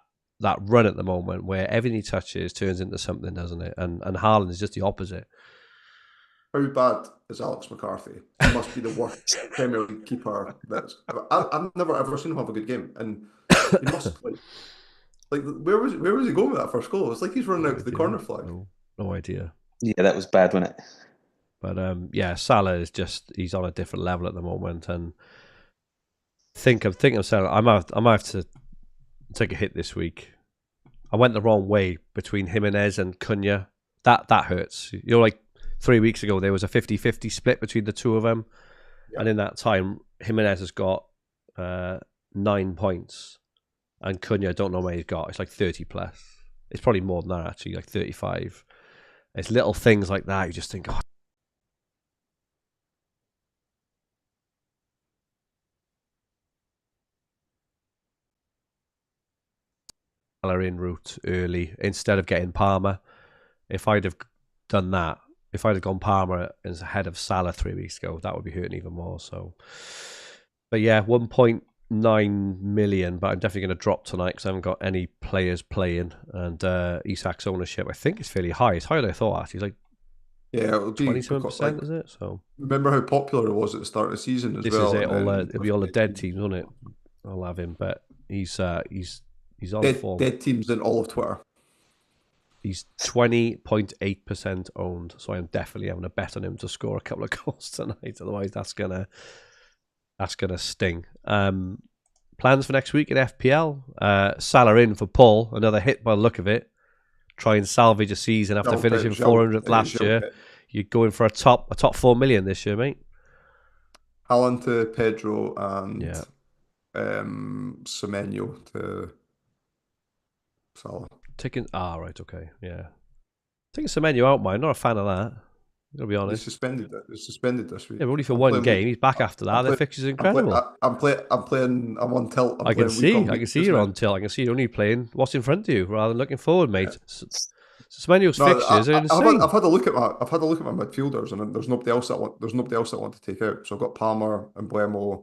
Speaker 1: run at the moment where everything he touches turns into something, doesn't it? And Haaland is just the opposite.
Speaker 3: How bad is Alex McCarthy? He must be the worst Premier League keeper. I've never ever seen him have a good game, and he must like where was he going with that first goal? It's like he's running out to the corner flag.
Speaker 1: No idea.
Speaker 2: Yeah, that was bad, wasn't it?
Speaker 1: But yeah, Salah is he's on a different level at the moment, and I'm saying I might have to take a hit this week. I went the wrong way between Jimenez and Cunha. That hurts. You know, like 3 weeks ago there was a 50-50 split between the two of them, and in that time Jimenez has got 9 points, and Cunha, I don't know where he's got. It's like 30 plus. It's probably more than that actually, like 35. It's little things like that. You just think, oh. In route early instead of getting Palmer. If I'd have done that, if I'd have gone Palmer as ahead of Salah 3 weeks ago, that would be hurting even more. So, but yeah, 1.9 million. But I'm definitely going to drop tonight because I haven't got any players playing, and Isak's ownership I think is fairly high. It's higher than I thought. Actually, like 27%, is it? So
Speaker 3: remember how popular it was at the start of the season as well.
Speaker 1: This is it. It'll be all the dead teams, won't it? I'll have him, but he's on form.
Speaker 3: Dead teams in all of Twitter.
Speaker 1: He's 20.8% owned, so I'm definitely having a bet on him to score a couple of goals tonight. Otherwise, that's gonna sting. Plans for next week in FPL: Salah in for Paul, another hit by the look of it. Try and salvage a season after finishing 400th last year. You're going for a top 4 million this year, mate.
Speaker 3: Haaland to Pedro and Semenyo to Salah.
Speaker 1: Right, okay, yeah. Taking Semenyo out, mine. Not a fan of that. I'm gonna be honest.
Speaker 3: He's suspended this week.
Speaker 1: Yeah, but only for one game. He's back after that. The fixture's incredible.
Speaker 3: I'm on tilt.
Speaker 1: I can see you're on tilt. I can see you're only playing what's in front of you rather than looking forward, mate. Yeah. Semenyo's fixtures are insane.
Speaker 3: I've had a look at my midfielders, and there's nobody else that I want to take out. So I've got Palmer and Mbeumo,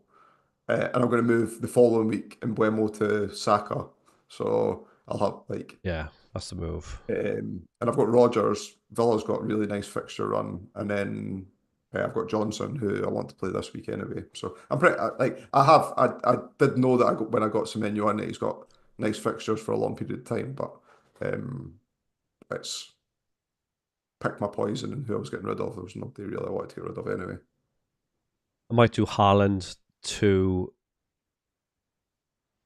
Speaker 3: and I'm going to move the following week Mbeumo to Saka. So I'll have
Speaker 1: that's the move.
Speaker 3: And I've got Rodgers. Villa's got a really nice fixture run, and then I've got Johnson, who I want to play this week anyway. So I'm pretty I did know that when I got Semenyo in, he's got nice fixtures for a long period of time, but it's picked my poison and who I was getting rid of. There was nobody really I wanted to get rid of anyway.
Speaker 1: I might do Haaland to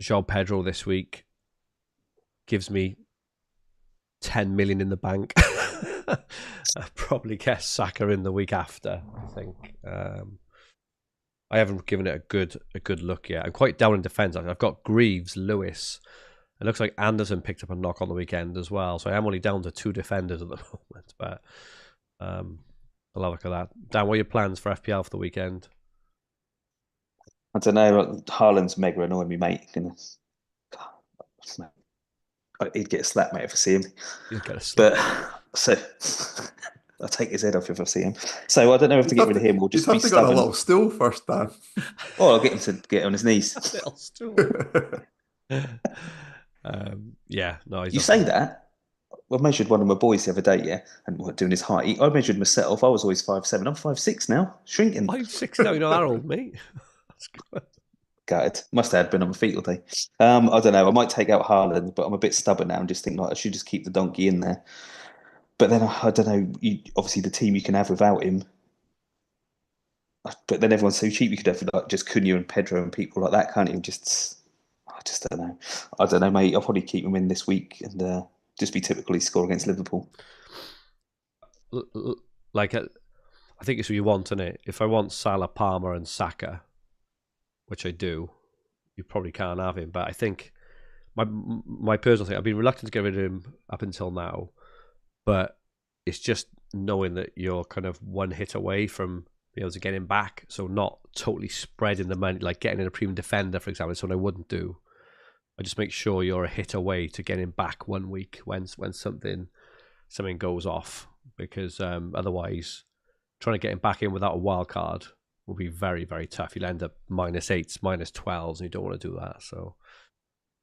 Speaker 1: João Pedro this week. Gives me 10 million in the bank. I'll probably get Saka in the week after, I think. I haven't given it a good look yet. I'm quite down in defence. I've got Greaves, Lewis. It looks like Anderson picked up a knock on the weekend as well. So I am only down to 2 defenders at the moment. But I'll have a look at that. Dan, what are your plans for FPL for the weekend?
Speaker 2: I don't know. Haaland's mega annoying me, mate. He'd get a slap, mate, if I see him.
Speaker 1: He'd get a slap.
Speaker 2: But so I'll take his head off if I see him. So I don't know if to get rid of him or just be stubborn.
Speaker 3: He's have to get a little stool first, Dan.
Speaker 2: Oh, I'll get him to get on his knees.
Speaker 1: A little stool. No.
Speaker 2: You say that. I measured one of my boys the other day, and doing his height. I measured myself. I was always 5'7". I'm 5'6" now, shrinking.
Speaker 1: 5'6" now, you're not that old, mate. That's good.
Speaker 2: Gutted. Must have been on my feet all day. I don't know. I might take out Haaland, but I'm a bit stubborn now and just think I should just keep the donkey in there. But then I don't know. Obviously, the team you can have without him. But then everyone's so cheap. You could have just Cunha and Pedro and people like that, can't you? I just don't know. I don't know, mate. I'll probably keep him in this week and just be typically score against Liverpool.
Speaker 1: I think it's what you want, isn't it? If I want Salah, Palmer, and Saka, which I do, you probably can't have him. But I think my personal thing, I've been reluctant to get rid of him up until now, but it's just knowing that you're kind of one hit away from being able to get him back. So not totally spreading the money, like getting in a premium defender, for example. It's what I wouldn't do. I just make sure you're a hit away to get him back 1 week when something goes off. because otherwise trying to get him back in without a wild card will be very, very tough. You'll end up -8s, -12s, and you don't want to do that. So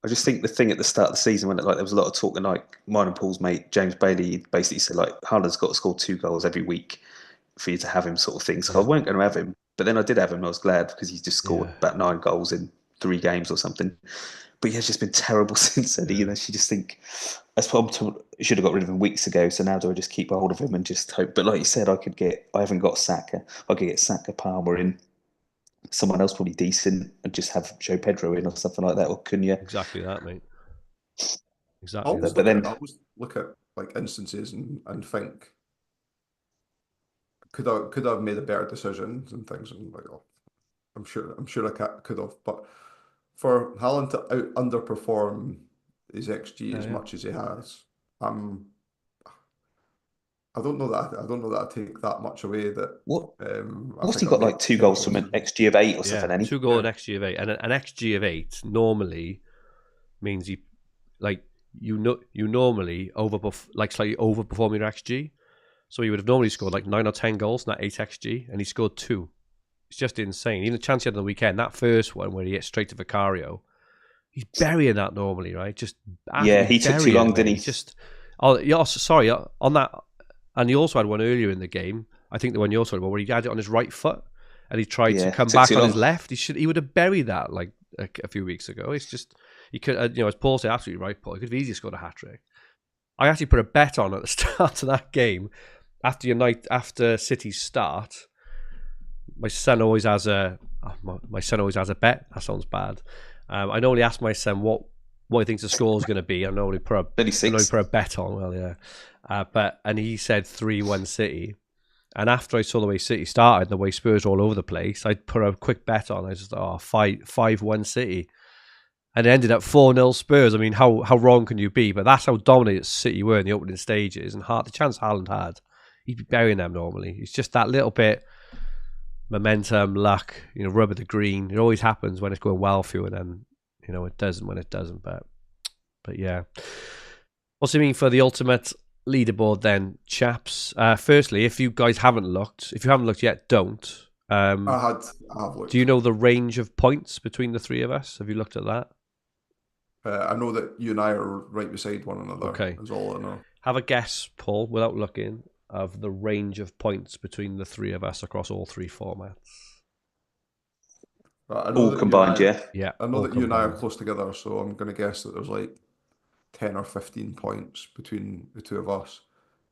Speaker 2: I just think the thing at the start of the season when there was a lot of talk, and like mine and Paul's mate James Bailey basically said like Haaland's got to score 2 goals every week for you to have him, sort of thing. So I weren't going to have him, but then I did have him. I was glad because he's just scored about 9 goals in 3 games or something. But he has just been terrible since then. You just think that's what I should have got rid of him weeks ago. So now do I just keep hold of him and just hope? But like you said, I haven't got Saka. I could get Saka, Palmer in, someone else probably decent, and just have Joe Pedro in or something like that, or Cunha.
Speaker 1: Exactly that, mate.
Speaker 3: I always look at like instances and think, could I have made a better decisions and things, and like, oh, I'm sure I could have, but for Haaland to underperform his XG as much as he has, I don't know that I take that much away. That
Speaker 2: what's he got, like 2 goals from an XG of 8 or something? Any
Speaker 1: 2 goal and XG of 8, and an XG of 8 normally means you normally slightly overperform your XG. So he would have normally scored like 9 or 10 goals, not 8 XG, and he scored 2. It's just insane. Even the chance he had on the weekend, that first one where he hit straight to Vicario, he's burying that normally, right? Just
Speaker 2: he took too long, didn't he?
Speaker 1: Sorry, on that. And he also had one earlier in the game. I think the one you're talking about, where he had it on his right foot and he tried to come back on his left. He would have buried that like a few weeks ago. It's just he could, as Paul said, absolutely right, Paul. He could have easily scored a hat trick. I actually put a bet on at the start of that game after City's start. My son always has a bet. That sounds bad. I normally ask my son what he thinks the score is going to be. I normally put a bet on. Well, yeah. And he said 3-1 City. And after I saw the way City started and the way Spurs were all over the place, I put a quick bet on. I just thought, 5-1 City. And it ended up 4-0 Spurs. I mean, how wrong can you be? But that's how dominant City were in the opening stages. And the chance Haaland had, he'd be burying them normally. It's just that little bit momentum, luck, rub of the green. It always happens when it's going well for you, and then, it doesn't when it doesn't. But yeah. What's it mean for the ultimate leaderboard then, chaps? Firstly, if you guys haven't looked, yet, don't.
Speaker 3: I have looked.
Speaker 1: Do you know the range of points between the three of us? Have you looked at that?
Speaker 3: I know that you and I are right beside one another. Okay. Is all I know.
Speaker 1: Have a guess, Paul, without looking, of the range of points between the three of us across all 3 formats.
Speaker 2: All combined,
Speaker 1: yeah.
Speaker 3: I know that you and I are close together, so I'm going to guess that there's like 10 or 15 points between the two of us.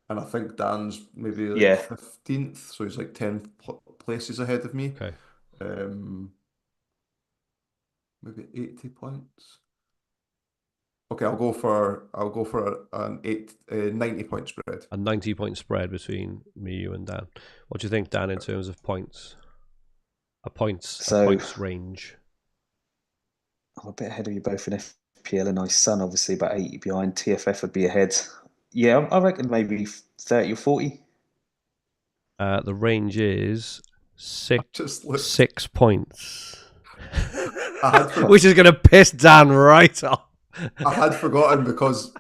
Speaker 3: And I think Dan's maybe 15th, so he's like 10 places ahead of me.
Speaker 1: Okay.
Speaker 3: Maybe 80 points. Okay, I'll go for an 90-point spread.
Speaker 1: A 90-point spread between me, you, and Dan. What do you think, Dan, in terms of points? A points range.
Speaker 2: I'm a bit ahead of you both in FPL, and my son obviously about 80 behind. TFF would be ahead. Yeah, I reckon maybe 30 or 40.
Speaker 1: The range is 6 points. Which is going to piss Dan right off.
Speaker 3: I had forgotten because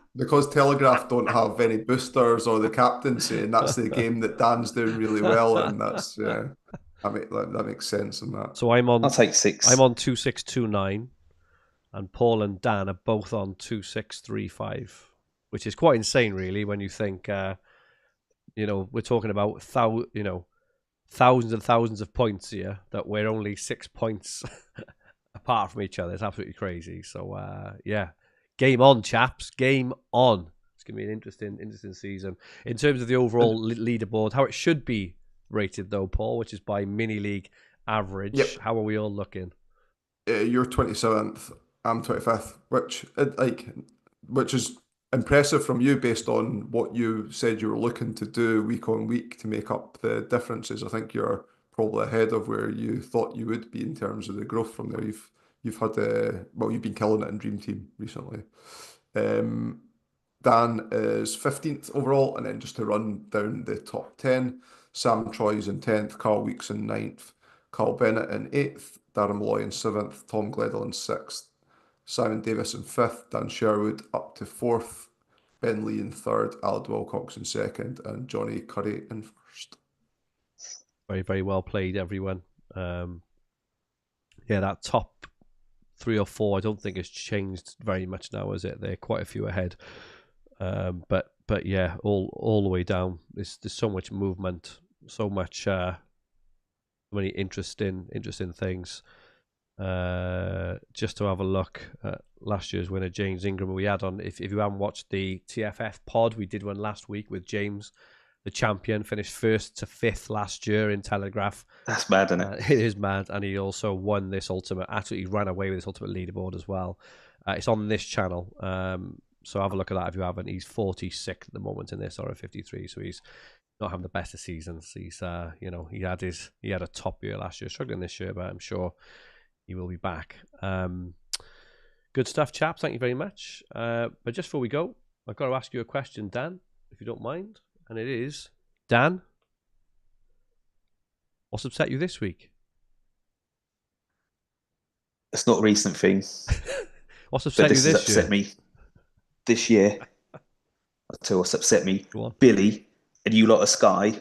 Speaker 3: Telegraph don't have any boosters or the captaincy, and that's the game that Dan's doing really well in. That's that makes sense in that.
Speaker 1: So I'll
Speaker 2: take 6.
Speaker 1: I'm on 2629, and Paul and Dan are both on 2635, which is quite insane, really, when you think we're talking about thousands and thousands of points here, that we're only 6 points apart from each other. It's absolutely crazy. So yeah. Game on, chaps. Game on. It's going to be an interesting season. In terms of the overall leaderboard, how it should be rated, though, Paul, which is by mini league average. Yep. How are we all looking?
Speaker 3: You're 27th. I'm 25th, which is impressive from you based on what you said you were looking to do week on week to make up the differences. I think you're probably ahead of where you thought you would be in terms of the growth from there. You've had you've been killing it in DreamTeam recently. Dan is 15th overall, and then just to run down the top 10, Sam Troy's in 10th, Carl Weeks in 9th, Carl Bennett in 8th, Darren Malloy in 7th, Tom Gledhill in 6th, Simon Davis in 5th, Dan Sherwood up to 4th, Ben Lee in third, Alad Wilcox in second, and Johnny Curry in first.
Speaker 1: Very, very well played, everyone. Yeah, that top 3 or 4, I don't think has changed very much now, is it? They're quite a few ahead. But yeah, all the way down. There's so much movement, so much, many interesting things. Just to have a look at last year's winner, James Ingram. We had on, if you haven't watched the TFF pod, we did one last week with James, the champion, finished 1st to 5th last year in Telegraph.
Speaker 2: That's mad, isn't it?
Speaker 1: It is mad, and he also won this ultimate. Actually, he ran away with this ultimate leaderboard as well. It's on this channel, so have a look at that if you haven't. He's 46th at the moment in this, or 53, so he's not having the best of seasons. He's, he had a top year last year, struggling this year, but I'm sure he will be back. Good stuff, chaps. Thank you very much. But just before we go, I've got to ask you a question, Dan, if you don't mind. And it is, Dan, what's upset you this week?
Speaker 2: It's not a recent thing.
Speaker 1: What's upset you this year?
Speaker 2: This has upset me this year. I'll tell you what's upset me.
Speaker 1: Go on.
Speaker 2: Billy, and you lot of Sky,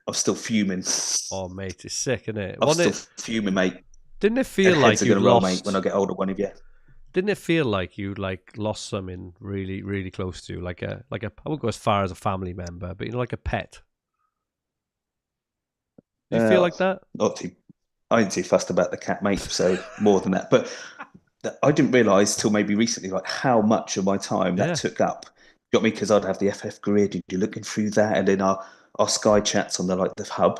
Speaker 2: I'm still fuming.
Speaker 1: Oh, mate, it's sick, isn't it?
Speaker 2: I'm still fuming, mate.
Speaker 1: Didn't it feel like you lost?
Speaker 2: Roll, mate, when I get older, one of you.
Speaker 1: Didn't it feel like you lost something really, really close to like a I won't go as far as a family member, but like a pet? Do you feel like that?
Speaker 2: I ain't too fussed about the cat, mate. So more than that, but I didn't realise till maybe recently, like how much of my time that took up. Got me because I'd have the FF grid, you're looking through that, and then our Sky chats on the hub.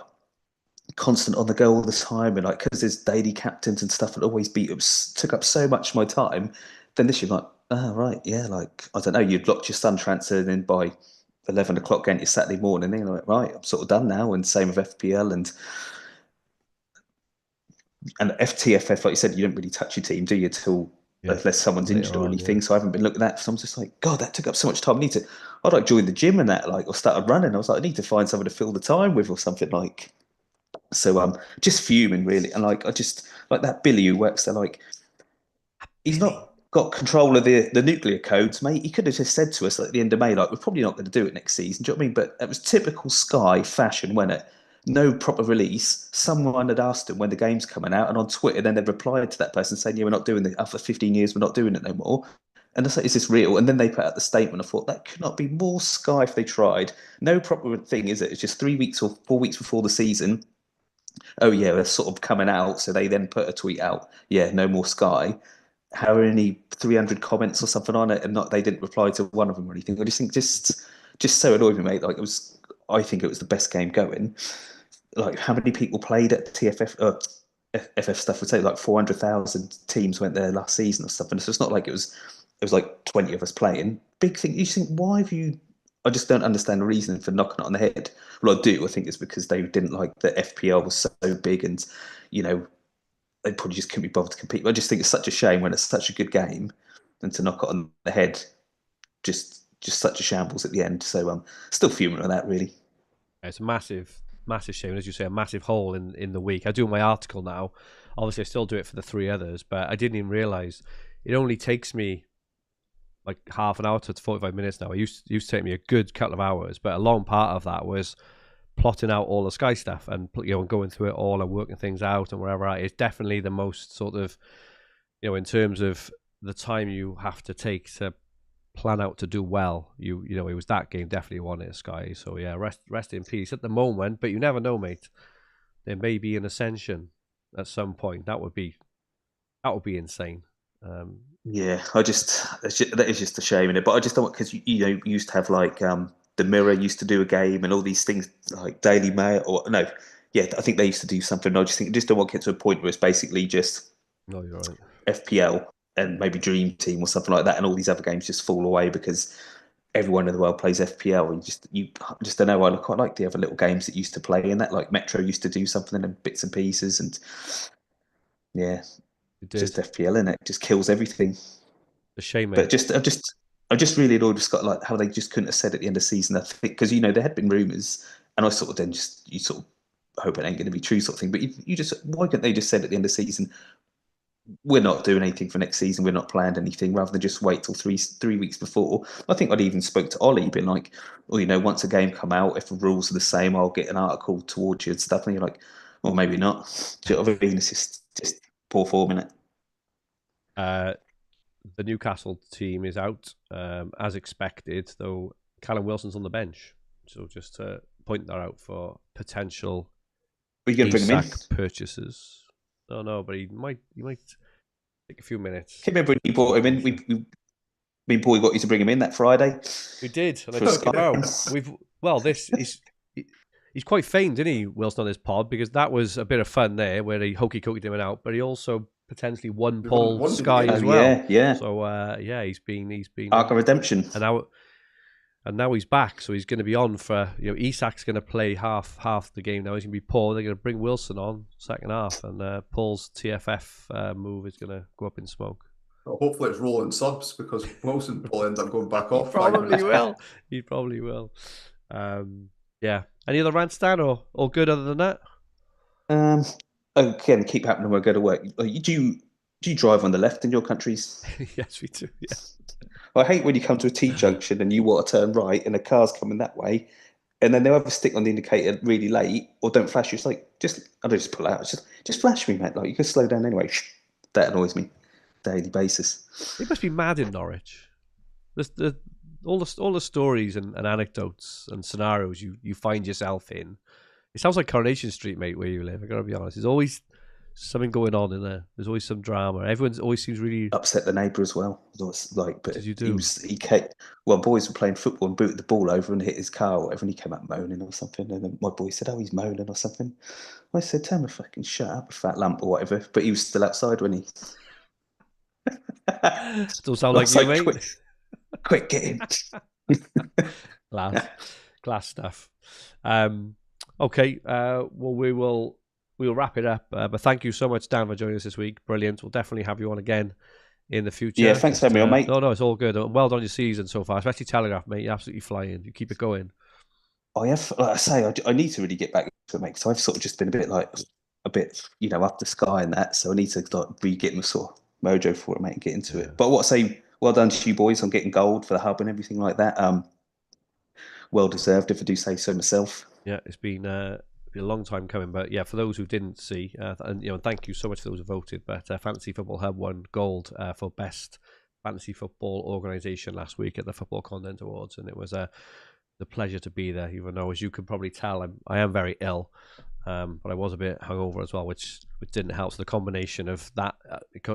Speaker 2: Constant on the go all the time, and because there's daily captains and stuff, it always took up so much of my time. Then this year, like, oh right, yeah, I don't know, you'd locked your Sun transfer, and then by 11 o'clock again, your Saturday morning, and you're like, right, I'm sort of done now. And same with FPL and FTFF, like you said, you don't really touch your team, do you, till unless someone's injured or anything. So I haven't been looking at that. So I'm just like, God, that took up so much time. I'd join the gym and that, or started running. I was like, I need to find someone to fill the time with or something like. So just fuming really, and I just like that Billy who works there, he's not got control of the nuclear codes, mate. He could have just said to us at the end of May, we're probably not going to do it next season. Do you know what I mean? But it was typical Sky fashion, wasn't it? No proper release. Someone had asked him when the game's coming out, and on Twitter then they replied to that person saying, yeah, we're not doing it after 15 years, we're not doing it no more. And I was like, is this real? And then they put out the statement. I thought that could not be more Sky if they tried. No proper thing, is it? It's just 3 weeks or 4 weeks before the season. Oh yeah, they're sort of coming out, so they then put a tweet out, yeah, no more Sky. How many 300 comments or something on it, and they didn't reply to one of them or anything. I just think just so annoyed me, mate. I think it was the best game going. How many people played at TFF FF stuff? Would say 400,000 teams went there last season or stuff, and so it's not like it was 20 of us playing. Big thing. You think, why have you? I just don't understand the reason for knocking it on the head. Well, I do. I think it's because they didn't like the FPL was so big, and they probably just couldn't be bothered to compete. I just think it's such a shame when it's such a good game, and to knock it on the head, just such a shambles at the end. So I'm still fuming on that, really.
Speaker 1: It's a massive shame, as you say, a massive hole in the week. I do my article now. Obviously, I still do it for the 3 others, but I didn't even realise it only takes me like half an hour to 45 minutes now. It used to take me a good couple of hours, but a long part of that was plotting out all the Sky stuff and going through it all and working things out and wherever. It's definitely the most sort of, in terms of the time you have to take to plan out to do well. It was that game definitely won it, Sky. So yeah, rest in peace at the moment, but you never know, mate. There may be an ascension at some point. That would be insane.
Speaker 2: Yeah, that is just a shame in it. But I just don't, because you used to have the Mirror used to do a game and all these things like Daily Mail I think they used to do something. I just don't want to get to a point where it's basically just
Speaker 1: no, you're right.
Speaker 2: FPL and maybe DreamTeam or something like that, and all these other games just fall away because everyone in the world plays FPL. You just don't know. I quite like the other little games that used to play in that, like Metro used to do something in bits and pieces, and yeah. Just FPL in it just kills everything.
Speaker 1: A shame, mate.
Speaker 2: But I'm just really annoyed with Scott, how they just couldn't have said at the end of the season. I think because there had been rumours, and I sort of then you sort of hope it ain't going to be true, sort of thing. But you just why couldn't they just said at the end of the season, we're not doing anything for next season. We're not planned anything. Rather than just wait till three weeks before. I think I'd even spoke to Ollie, been like, well, once a game come out, if the rules are the same, I'll get an article towards you and stuff. And you're like, well, maybe not. Do you know what I mean? It's just poor form in it.
Speaker 1: The Newcastle team is out as expected, though Callum Wilson's on the bench. So just to point that out for potential
Speaker 2: Are you going to bring him in?
Speaker 1: Purchases. No, but he might take a few minutes.
Speaker 2: Can you remember when you brought him in? Me and Paul got you to bring him in that Friday.
Speaker 1: We did, and I took him out. This is. He's quite famed, isn't he, Wilson, on this pod, because that was a bit of fun there where he hokey-cokeyed him out, but he also potentially won Paul Sky as well.
Speaker 2: Yeah.
Speaker 1: So he's been
Speaker 2: Arc of Redemption,
Speaker 1: and now he's back. So he's going to be on for Isak's going to play half the game now. He's going to be Paul. They're going to bring Wilson on second half, and Paul's TFF move is going to go up in smoke.
Speaker 3: Well, hopefully it's rolling subs because Wilson will end up going back off.
Speaker 1: He probably will. Yeah. Any other rants, Dan, or all good other than that?
Speaker 2: Again, keep happening when I go to work. Do you drive on the left in your countries?
Speaker 1: Yes, we do. Yeah.
Speaker 2: I hate when you come to a T-junction and you want to turn right and a car's coming that way, and then they'll either stick on the indicator really late or don't flash you. It's like, I don't just pull out. Just flash me, mate. Like, you can slow down anyway. That annoys me daily basis.
Speaker 1: It must be mad in Norwich. All the stories and anecdotes and scenarios you find yourself in. It sounds like Coronation Street, mate, where you live. I gotta be honest. There's always something going on in there. There's always some drama. Everyone always seems really
Speaker 2: upset the neighbour as well. But
Speaker 1: did you do?
Speaker 2: Boys were playing football and booted the ball over and hit his car or whatever, and he came out moaning or something. And then my boy said, "Oh, he's moaning or something." I said, "Tell him to fucking shut up, fat lamp or whatever." But he was still outside when he.
Speaker 1: Still sound like you, mate.
Speaker 2: Quick, get in.
Speaker 1: Class stuff. Okay. We'll wrap it up. But thank you so much, Dan, for joining us this week. Brilliant. We'll definitely have you on again in the future.
Speaker 2: Yeah, thanks for having me on, mate.
Speaker 1: No, it's all good. Well done your season so far, especially Telegraph, mate. You're absolutely flying. You keep it going.
Speaker 2: I have, like I say, I need to really get back to it, mate. So I've sort of just been a bit, up the sky and that. So I need to re-get my sort of mojo for it, mate, and get into it. But what I say, well done to you boys on getting gold for the hub and everything like that. Well deserved, if I do say so myself.
Speaker 1: Yeah, it's been a long time coming, but yeah, for those who didn't see, and thank you so much for those who voted. But Fantasy Football Hub won gold for best fantasy football organisation last week at the Football Content Awards, and it was the pleasure to be there. Even though, as you can probably tell, I am very ill, but I was a bit hungover as well, which didn't help. So the combination of that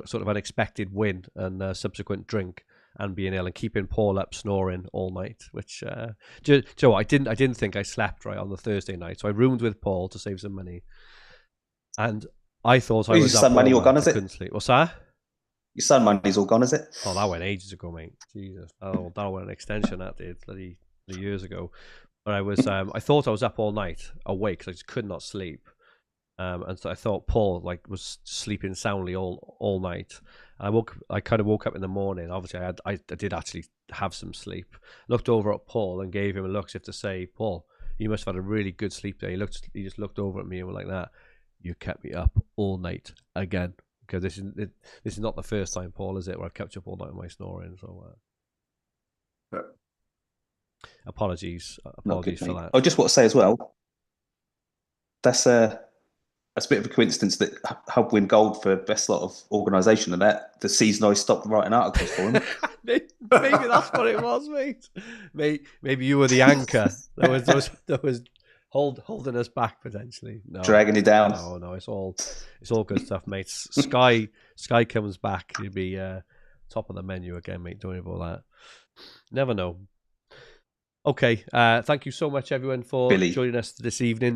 Speaker 1: sort of unexpected win and subsequent drink and being ill and keeping Paul up snoring all night, which do you know what? I didn't think I slept right on the Thursday night, so I roomed with Paul to save some money, and I thought I was up.
Speaker 2: Your son money all gone, is it?
Speaker 1: Couldn't sleep. What's that?
Speaker 2: Your son money's all gone, is it?
Speaker 1: Oh, that went ages ago, mate. Jesus, that went an extension. That did bloody years ago. But I was I thought I was up all night awake because I just could not sleep. And so I thought Paul was sleeping soundly all night. I kind of woke up in the morning. Obviously, I did actually have some sleep. Looked over at Paul and gave him a look as if to say, "Paul, you must have had a really good sleep there." He just looked over at me and was like that. "You kept me up all night again." Because this is not the first time, Paul, is it, where I've kept you up all night with my snoring. So apologies for that.
Speaker 2: I just want to say as well, that's a bit of a coincidence that Hub win gold for best lot of organisation and that the season I stopped writing articles for him.
Speaker 1: Maybe that's what it was, mate. Maybe you were the anchor that was holding us back potentially. No,
Speaker 2: dragging you down.
Speaker 1: No, it's all good stuff, mate. Sky comes back, you'll be top of the menu again, mate. Don't worry about that. Never know. Okay, thank you so much, everyone, for joining us this evening.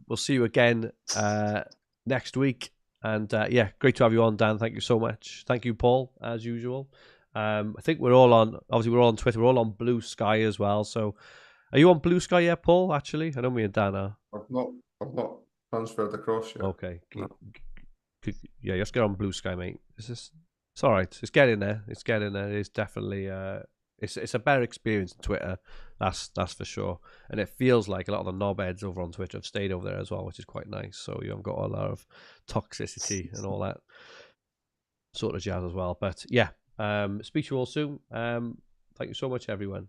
Speaker 1: We'll see you again next week, and great to have you on, Dan. Thank you so much. Thank you, Paul, as usual. I think we're all on Twitter. We're all on Blue Sky as well. So, are you on Blue Sky yet, Paul? Actually, I know me and Dan are.
Speaker 3: I've not transferred across yet.
Speaker 1: Okay. Let's get on Blue Sky, mate. It's all right. It's getting there. It's definitely It's a better experience on Twitter, that's for sure. And it feels like a lot of the knobheads over on Twitter have stayed over there as well, which is quite nice. So you haven't got a lot of toxicity and all that sort of jazz as well. But yeah, speak to you all soon. Thank you so much, everyone.